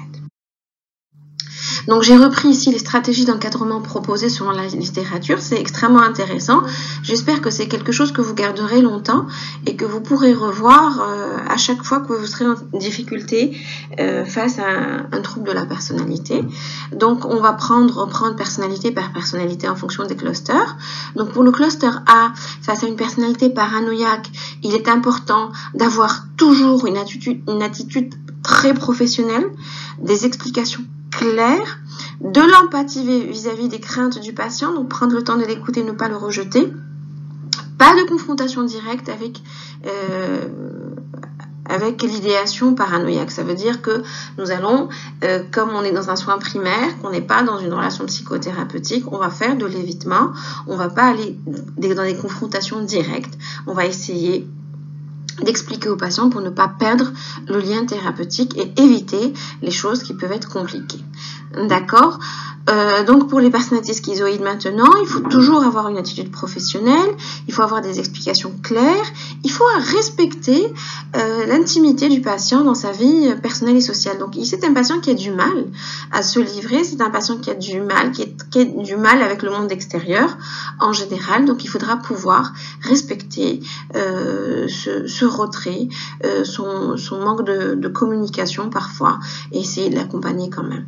Donc j'ai repris ici les stratégies d'encadrement proposées selon la littérature, c'est extrêmement intéressant. J'espère que c'est quelque chose que vous garderez longtemps et que vous pourrez revoir à chaque fois que vous serez en difficulté face à un trouble de la personnalité. Donc on va reprendre personnalité par personnalité en fonction des clusters. Donc pour le cluster A, face à une personnalité paranoïaque, il est important d'avoir toujours une attitude très professionnelle, des explications claires, de l'empathie vis-à-vis des craintes du patient, donc prendre le temps de l'écouter, ne pas le rejeter, pas de confrontation directe avec l'idéation paranoïaque. Ça veut dire que nous allons, comme on est dans un soin primaire, qu'on n'est pas dans une relation psychothérapeutique, on va faire de l'évitement, on ne va pas aller dans des confrontations directes, on va essayer d'expliquer au patient pour ne pas perdre le lien thérapeutique et éviter les choses qui peuvent être compliquées. D'accord ? Donc pour les personnalités schizoïdes maintenant, il faut toujours avoir une attitude professionnelle, il faut avoir des explications claires, il faut respecter l'intimité du patient dans sa vie personnelle et sociale. Donc c'est un patient qui a du mal à se livrer, c'est un patient qui a du mal avec le monde extérieur en général, donc il faudra pouvoir respecter ce retrait, son manque de communication parfois et essayer de l'accompagner quand même.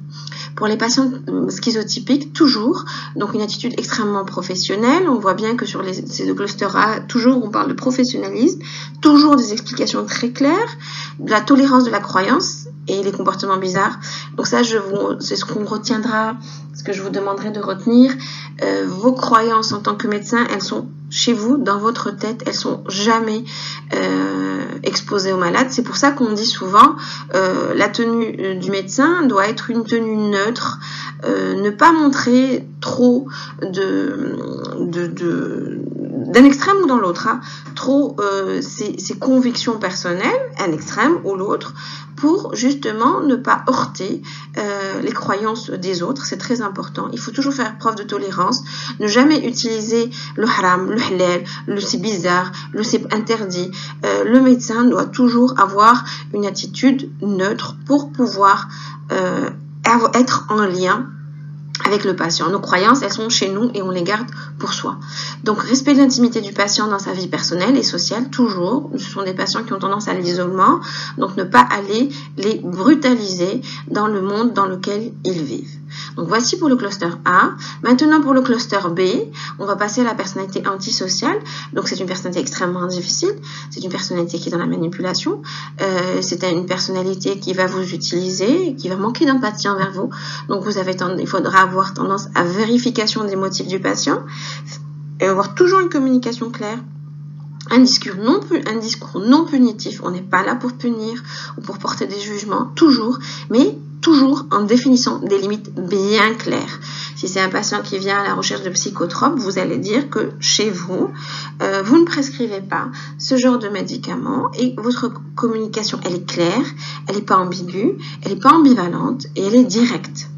Pour les patients schizotypiques, toujours, donc une attitude extrêmement professionnelle. On voit bien que sur ces deux clusters A, toujours on parle de professionnalisme, toujours des explications très claires, de la tolérance de la croyance et les comportements bizarres. Donc ça, c'est ce qu'on retiendra, ce que je vous demanderai de retenir. Vos croyances en tant que médecin, elles sont chez vous, dans votre tête, elles sont jamais exposées aux malades. C'est pour ça qu'on dit souvent la tenue du médecin doit être une tenue neutre, ne pas montrer trop d'un extrême ou dans l'autre, trop ses convictions personnelles, un extrême ou l'autre, pour justement ne pas heurter les croyances des autres. C'est très important. Il faut toujours faire preuve de tolérance, ne jamais utiliser le haram, le halal, le c'est bizarre, le c'est interdit. Le médecin doit toujours avoir une attitude neutre pour pouvoir être en lien avec le patient. Nos croyances, elles sont chez nous et on les garde pour soi. Donc, respect de l'intimité du patient dans sa vie personnelle et sociale, toujours. Ce sont des patients qui ont tendance à l'isolement, donc ne pas aller les brutaliser dans le monde dans lequel ils vivent. Donc, voici pour le cluster A. Maintenant, pour le cluster B, on va passer à la personnalité antisociale. Donc, c'est une personnalité extrêmement difficile. C'est une personnalité qui est dans la manipulation. C'est une personnalité qui va vous utiliser, qui va manquer d'empathie envers vous. Donc, il faudra avoir tendance à vérification des motifs du patient et avoir toujours une communication claire. Un discours non punitif. On n'est pas là pour punir ou pour porter des jugements, toujours, mais toujours en définissant des limites bien claires. Si c'est un patient qui vient à la recherche de psychotropes, vous allez dire que chez vous, vous ne prescrivez pas ce genre de médicaments et votre communication, elle est claire, elle n'est pas ambiguë, elle n'est pas ambivalente et elle est directe.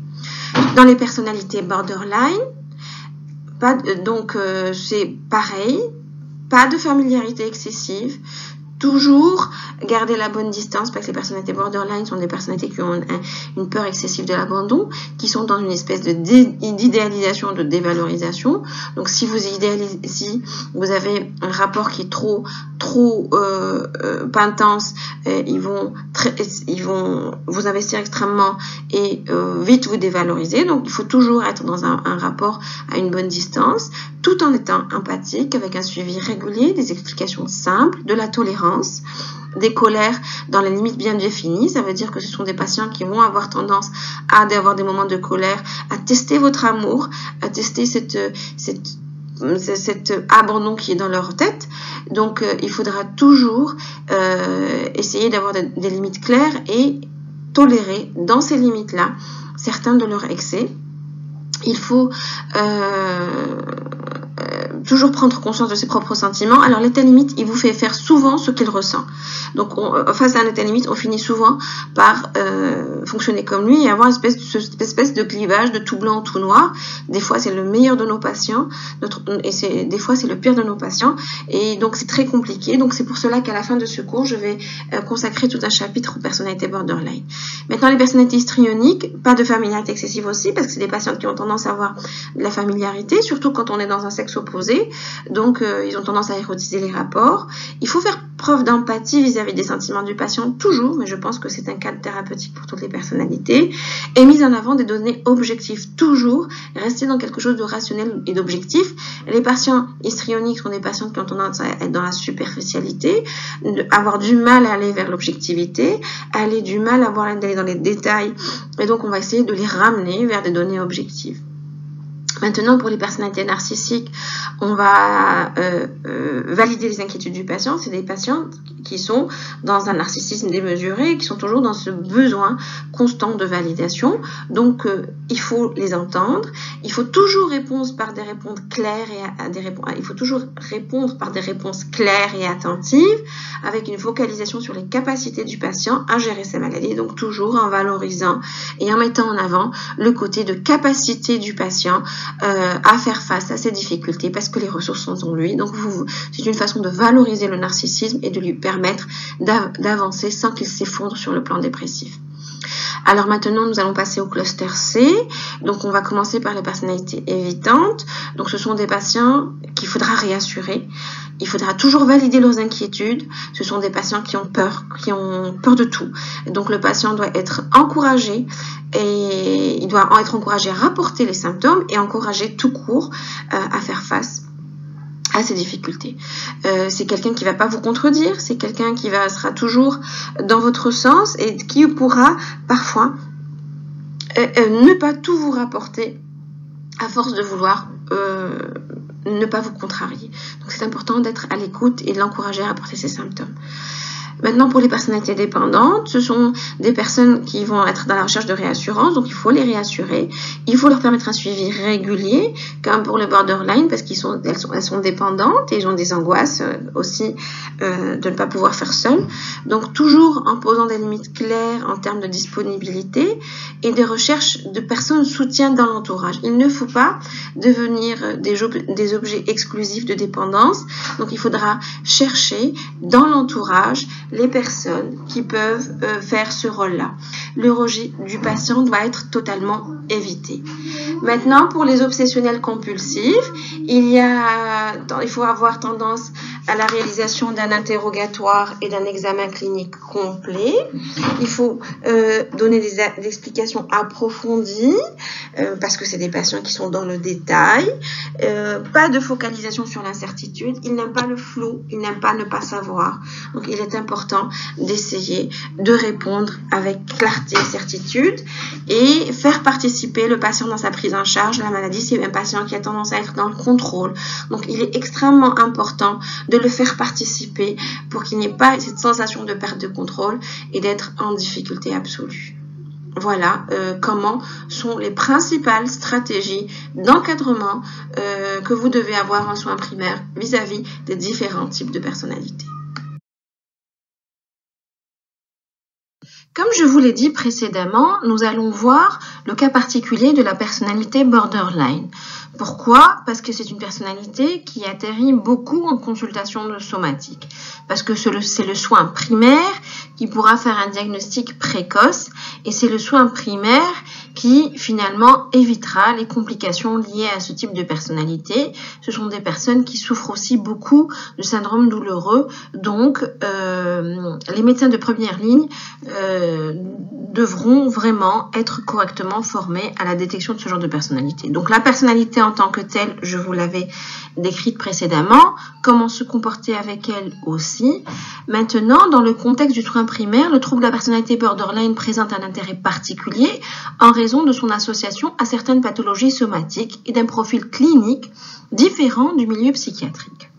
Dans les personnalités borderline, c'est pareil, pas de familiarité excessive, toujours garder la bonne distance, parce que les personnalités borderline sont des personnalités qui ont une peur excessive de l'abandon, qui sont dans une espèce d'idéalisation, de dévalorisation. Donc si vous avez un rapport qui est trop pas intense, ils vont vous investir extrêmement et vite vous dévaloriser. Donc il faut toujours être dans un rapport à une bonne distance, tout en étant empathique, avec un suivi régulier, des explications simples, de la tolérance, des colères dans les limites bien définies. Ça veut dire que ce sont des patients qui vont avoir tendance à avoir des moments de colère, à tester votre amour, à tester cet abandon qui est dans leur tête. Donc il faudra toujours essayer d'avoir des limites claires et tolérer dans ces limites-là certains de leurs excès. Il faut toujours prendre conscience de ses propres sentiments. Alors l'état limite, il vous fait faire souvent ce qu'il ressent. Donc face à un état limite, on finit souvent par fonctionner comme lui et avoir cette espèce de clivage de tout blanc, tout noir. Des fois c'est le meilleur de nos patients, des fois c'est le pire de nos patients, et donc c'est très compliqué. Donc c'est pour cela qu'à la fin de ce cours, je vais consacrer tout un chapitre aux personnalités borderline. Maintenant, les personnalités histrioniques, pas de familiarité excessive aussi, parce que c'est des patients qui ont tendance à avoir de la familiarité, surtout quand on est dans un sexe opposé. Donc ils ont tendance à érotiser les rapports. Il faut faire preuve d'empathie vis-à-vis des sentiments du patient, toujours, mais je pense que c'est un cadre thérapeutique pour toutes les personnalités, et mise en avant des données objectives, toujours rester dans quelque chose de rationnel et d'objectif. Les patients histrioniques sont des patients qui ont tendance à être dans la superficialité, avoir du mal à aller vers l'objectivité, du mal à aller dans les détails, et donc on va essayer de les ramener vers des données objectives. Maintenant, pour les personnalités narcissiques, on va valider les inquiétudes du patient. C'est des patients qui sont dans un narcissisme démesuré et qui sont toujours dans ce besoin constant de validation. Donc, il faut les entendre. Il faut toujours répondre par des réponses claires et attentives, avec une focalisation sur les capacités du patient à gérer sa maladie. Donc, toujours en valorisant et en mettant en avant le côté de capacité du patient à faire face à ces difficultés, parce que les ressources sont en lui. Donc c'est une façon de valoriser le narcissisme et de lui permettre d'avancer sans qu'il s'effondre sur le plan dépressif. Alors maintenant, nous allons passer au cluster C. Donc on va commencer par les personnalités évitantes. Donc ce sont des patients qu'il faudra réassurer. Il faudra toujours valider leurs inquiétudes. Ce sont des patients qui ont peur de tout. Donc le patient doit être encouragé, et il doit être encouragé à rapporter les symptômes et encouragé tout court à faire face à ces difficultés. C'est quelqu'un qui va pas vous contredire, c'est quelqu'un qui sera toujours dans votre sens et qui pourra parfois ne pas tout vous rapporter à force de vouloir ne pas vous contrarier. Donc c'est important d'être à l'écoute et de l'encourager à rapporter ses symptômes. Maintenant, pour les personnalités dépendantes, ce sont des personnes qui vont être dans la recherche de réassurance, donc il faut les réassurer. Il faut leur permettre un suivi régulier, comme pour le borderline, parce qu'elles sont dépendantes et ils ont des angoisses aussi de ne pas pouvoir faire seules. Donc toujours en posant des limites claires en termes de disponibilité et de recherche de personnes soutien dans l'entourage. Il ne faut pas devenir des objets exclusifs de dépendance, donc il faudra chercher dans l'entourage les personnes qui peuvent faire ce rôle-là. Le rejet du patient doit être totalement évité. Maintenant, pour les obsessionnels compulsifs, il faut avoir tendance à la réalisation d'un interrogatoire et d'un examen clinique complet. Il faut donner des explications approfondies parce que c'est des patients qui sont dans le détail. Pas de focalisation sur l'incertitude. Ils n'aiment pas le flou, ils n'aiment pas ne pas savoir. Donc, il est important d'essayer de répondre avec clarté et certitude et faire participer le patient dans sa prise en charge. La maladie, c'est un patient qui a tendance à être dans le contrôle. Donc, il est extrêmement important de le faire participer pour qu'il n'y ait pas cette sensation de perte de contrôle et d'être en difficulté absolue. Voilà comment sont les principales stratégies d'encadrement que vous devez avoir en soins primaires vis-à-vis des différents types de personnalités. Comme je vous l'ai dit précédemment, nous allons voir le cas particulier de la personnalité borderline. Pourquoi? Parce que c'est une personnalité qui atterrit beaucoup en consultation de somatique. Parce que c'est le soin primaire qui pourra faire un diagnostic précoce et c'est le soin primaire qui finalement évitera les complications liées à ce type de personnalité. Ce sont des personnes qui souffrent aussi beaucoup de syndrome douloureux, donc les médecins de première ligne devront vraiment être correctement formés à la détection de ce genre de personnalité. Donc la personnalité en tant que telle, je vous l'avais décrite précédemment, comment se comporter avec elle aussi. Maintenant, dans le contexte du soin primaire, le trouble de la personnalité borderline présente un intérêt particulier en raison de son association à certaines pathologies somatiques et d'un profil clinique différent du milieu psychiatrique.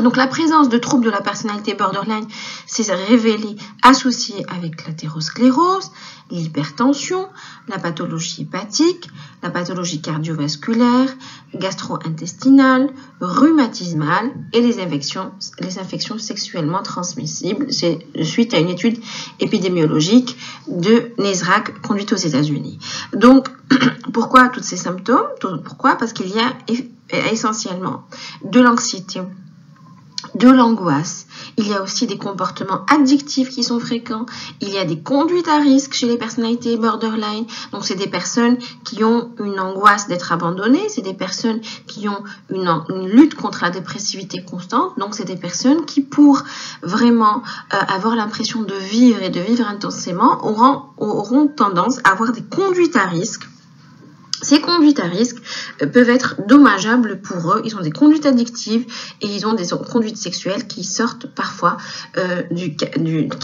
Donc la présence de troubles de la personnalité borderline s'est révélée associée avec l'athérosclérose, l'hypertension, la pathologie hépatique, la pathologie cardiovasculaire, gastro-intestinale, rhumatismale et les infections sexuellement transmissibles. C'est suite à une étude épidémiologique de NESRAC conduite aux États-Unis. Donc, pourquoi tous ces symptômes? Pourquoi? Parce qu'il y a essentiellement de l'anxiété, de l'angoisse, il y a aussi des comportements addictifs qui sont fréquents, il y a des conduites à risque chez les personnalités borderline, donc c'est des personnes qui ont une angoisse d'être abandonnées, c'est des personnes qui ont une lutte contre la dépressivité constante, donc c'est des personnes qui pour vraiment avoir l'impression de vivre et de vivre intensément auront tendance à avoir des conduites à risque. Ces conduites à risque peuvent être dommageables pour eux. Ils ont des conduites addictives et ils ont des conduites sexuelles qui sortent parfois qui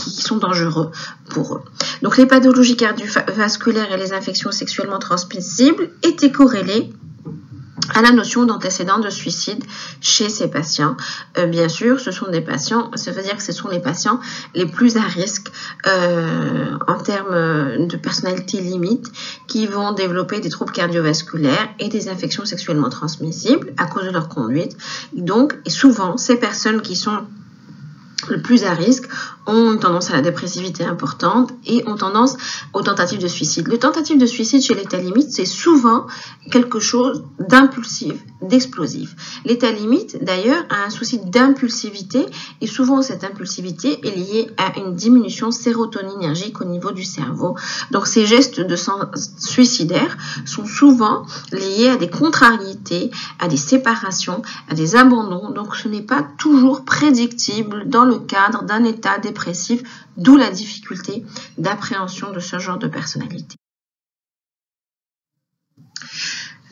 sont dangereux pour eux. Donc les pathologies cardiovasculaires et les infections sexuellement transmissibles étaient corrélées à la notion d'antécédent de suicide chez ces patients. Bien sûr, ce sont des patients, ça veut dire que ce sont les patients les plus à risque en termes de personnalité limite qui vont développer des troubles cardiovasculaires et des infections sexuellement transmissibles à cause de leur conduite. Donc, et souvent, ces personnes qui sont le plus à risque ont tendance à la dépressivité importante et ont tendance aux tentatives de suicide. Le tentative de suicide chez l'état limite, c'est souvent quelque chose d'impulsif, d'explosif. L'état limite, d'ailleurs, a un souci d'impulsivité et souvent cette impulsivité est liée à une diminution sérotoninergique au niveau du cerveau. Donc ces gestes de suicidaires sont souvent liés à des contrariétés, à des séparations, à des abandons. Donc ce n'est pas toujours prédictible dans le cadre d'un état dépressif, d'où la difficulté d'appréhension de ce genre de personnalité.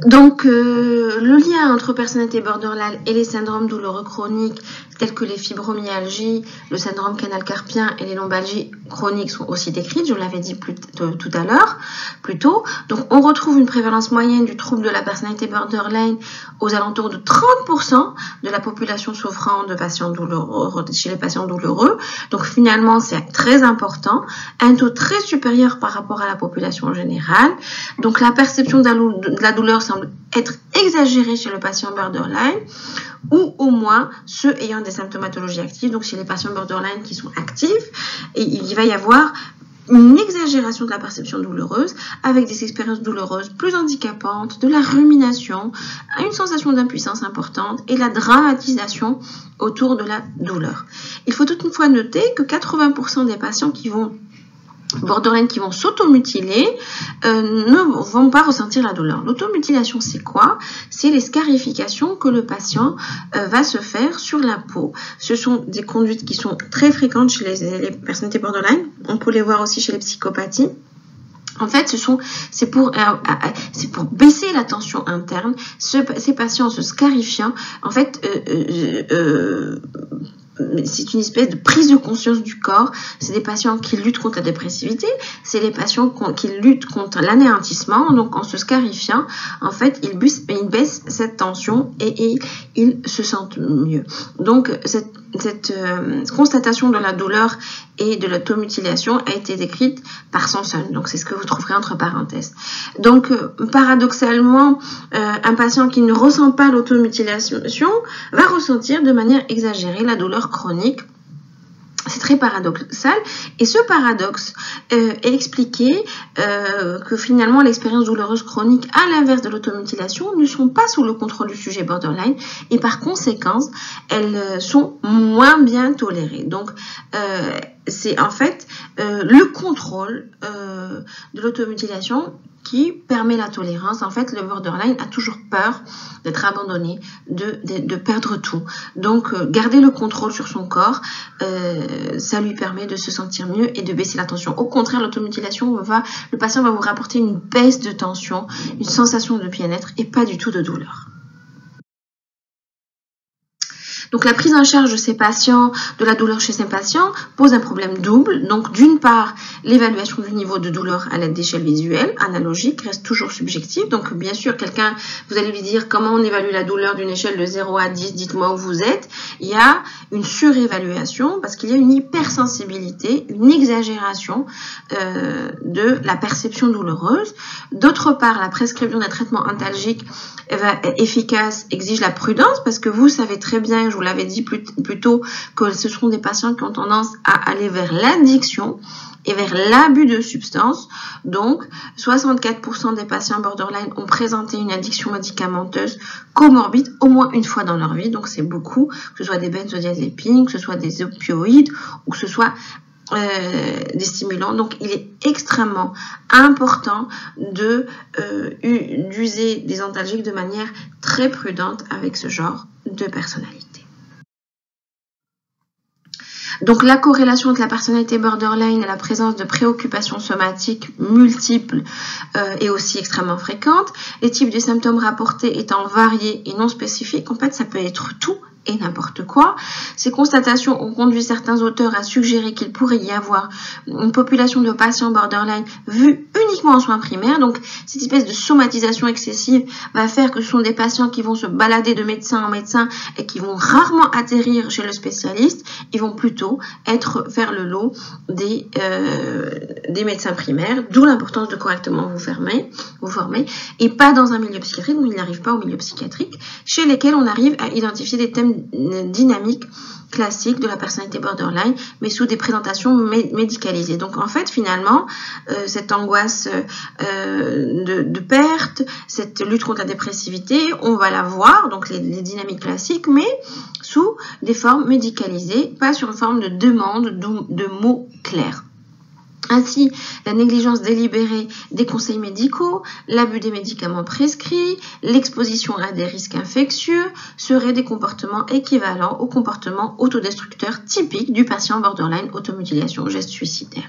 Donc, le lien entre personnalité borderline et les syndromes douloureux chroniques tels que les fibromyalgies, le syndrome canal carpien et les lombalgies chroniques sont aussi décrites, je l'avais dit tout à l'heure, plus tôt. Donc, on retrouve une prévalence moyenne du trouble de la personnalité borderline aux alentours de 30% de la population souffrant de patients douloureux, chez les patients douloureux. Donc, finalement, c'est très important, un taux très supérieur par rapport à la population générale. Donc, la perception de la douleur semble être exagérée chez le patient borderline ou au moins ceux ayant des symptomatologies actives. Donc chez les patients borderline qui sont actifs, et il va y avoir une exagération de la perception douloureuse avec des expériences douloureuses plus handicapantes, de la rumination, une sensation d'impuissance importante et la dramatisation autour de la douleur. Il faut toutefois noter que 80% des patients qui vont borderline qui vont s'automutiler ne vont pas ressentir la douleur. L'automutilation, c'est quoi? C'est les scarifications que le patient va se faire sur la peau. Ce sont des conduites qui sont très fréquentes chez les personnalités borderline. On peut les voir aussi chez les psychopathies. En fait, c'est pour baisser la tension interne. Ces patients se scarifiant, en fait, c'est une espèce de prise de conscience du corps. C'est des patients qui luttent contre la dépressivité, c'est les patients qui luttent contre l'anéantissement. Donc en se scarifiant, en fait, ils baissent cette tension et ils se sentent mieux. Donc cette constatation de la douleur et de l'automutilation a été décrite par Sanson. Donc c'est ce que vous trouverez entre parenthèses. Donc paradoxalement, un patient qui ne ressent pas l'automutilation va ressentir de manière exagérée la douleur chronique. C'est très paradoxal. Et ce paradoxe est expliqué que finalement l'expérience douloureuse chronique, à l'inverse de l'automutilation, ne sont pas sous le contrôle du sujet borderline et par conséquence, elles sont moins bien tolérées. Donc, c'est en fait le contrôle de l'automutilation qui permet la tolérance. En fait, le borderline a toujours peur d'être abandonné, de perdre tout. Donc, garder le contrôle sur son corps, ça lui permet de se sentir mieux et de baisser la tension. Au contraire, l'automutilation le patient va vous rapporter une baisse de tension, une sensation de bien-être et pas du tout de douleur. Donc, la prise en charge de ces patients, de la douleur chez ces patients, pose un problème double. Donc, d'une part, l'évaluation du niveau de douleur à l'aide d'échelles visuelles analogiques reste toujours subjective. Donc, bien sûr, vous allez lui dire comment on évalue la douleur d'une échelle de 0 à 10, dites-moi où vous êtes. Il y a une surévaluation parce qu'il y a une hypersensibilité, une exagération de la perception douloureuse. D'autre part, la prescription d'un traitement antalgique efficace exige la prudence parce que vous savez très bien, je vous l'avais dit plus tôt, que ce sont des patients qui ont tendance à aller vers l'addiction et vers l'abus de substances. Donc, 64% des patients borderline ont présenté une addiction médicamenteuse comorbide au moins une fois dans leur vie. Donc, c'est beaucoup, que ce soit des benzodiazépines, que ce soit des opioïdes ou que ce soit des stimulants. Donc, il est extrêmement important d'user des antalgiques de manière très prudente avec ce genre de personnalité. Donc, la corrélation entre la personnalité borderline et la présence de préoccupations somatiques multiples est aussi extrêmement fréquente. Les types de symptômes rapportés étant variés et non spécifiques, en fait, ça peut être tout et n'importe quoi. Ces constatations ont conduit certains auteurs à suggérer qu'il pourrait y avoir une population de patients borderline vue uniquement en soins primaires. Donc, cette espèce de somatisation excessive va faire que ce sont des patients qui vont se balader de médecin en médecin et qui vont rarement atterrir chez le spécialiste. Ils vont plutôt faire le lot des médecins primaires, d'où l'importance de correctement vous former, et pas dans un milieu psychiatrique, où il n'arrive pas au milieu psychiatrique, chez lesquels on arrive à identifier des thèmes dynamiques classiques de la personnalité borderline, mais sous des présentations médicalisées. Donc, en fait, finalement, cette angoisse de perte, cette lutte contre la dépressivité, on va la voir, donc les dynamiques classiques, mais sous des formes médicalisées, pas sur une forme de demande de mots clairs. Ainsi, la négligence délibérée des conseils médicaux, l'abus des médicaments prescrits, l'exposition à des risques infectieux seraient des comportements équivalents aux comportements autodestructeurs typiques du patient borderline automutilation geste suicidaire.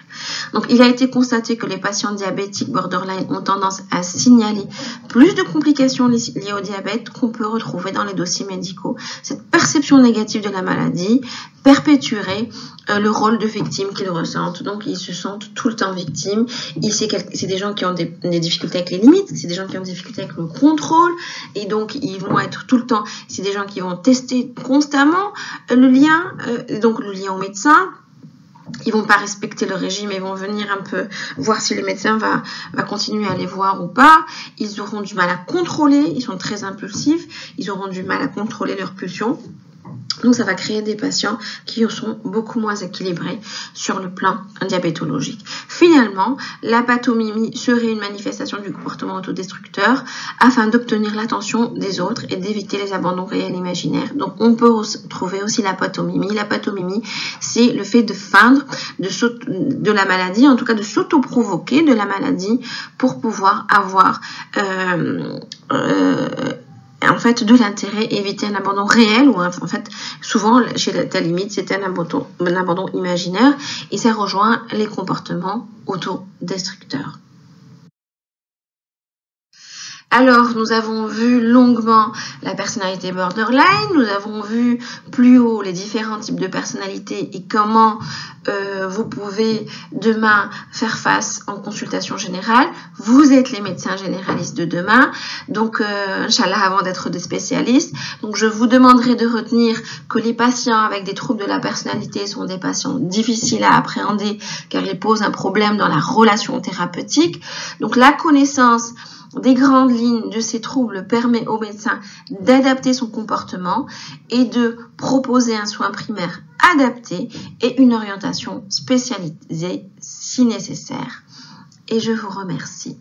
Donc, il a été constaté que les patients diabétiques borderline ont tendance à signaler plus de complications liées au diabète qu'on peut retrouver dans les dossiers médicaux. Cette perception négative de la maladie perpétuerait le rôle de victime qu'ils ressentent. Donc, ils se sentent tout le temps victimes. C'est des gens qui ont des difficultés avec les limites, c'est des gens qui ont des difficultés avec le contrôle, et donc ils vont être tout le temps, c'est des gens qui vont tester constamment le lien au médecin. Ils vont pas respecter le régime et vont venir un peu voir si le médecin va continuer à les voir ou pas. Ils auront du mal à contrôler, ils sont très impulsifs, ils auront du mal à contrôler leurs pulsions. Donc, ça va créer des patients qui sont beaucoup moins équilibrés sur le plan diabétologique. Finalement, l'apathomimie serait une manifestation du comportement autodestructeur afin d'obtenir l'attention des autres et d'éviter les abandons réels et imaginaires. Donc, on peut trouver aussi l'apathomimie. L'apathomimie, c'est le fait de feindre de la maladie, en tout cas de s'auto-provoquer de la maladie pour pouvoir avoir en fait de l'intérêt et éviter un abandon réel, ou en fait souvent chez la limite c'est un abandon imaginaire, et ça rejoint les comportements autodestructeurs. Alors, nous avons vu longuement la personnalité borderline, nous avons vu plus haut les différents types de personnalités et comment vous pouvez demain faire face en consultation générale. Vous êtes les médecins généralistes de demain, donc Inch'Allah, avant d'être des spécialistes. Donc, je vous demanderai de retenir que les patients avec des troubles de la personnalité sont des patients difficiles à appréhender car ils posent un problème dans la relation thérapeutique. Donc, la connaissance des grandes lignes de ces troubles permet au médecin d'adapter son comportement et de proposer un soin primaire adapté et une orientation spécialisée si nécessaire. Et je vous remercie.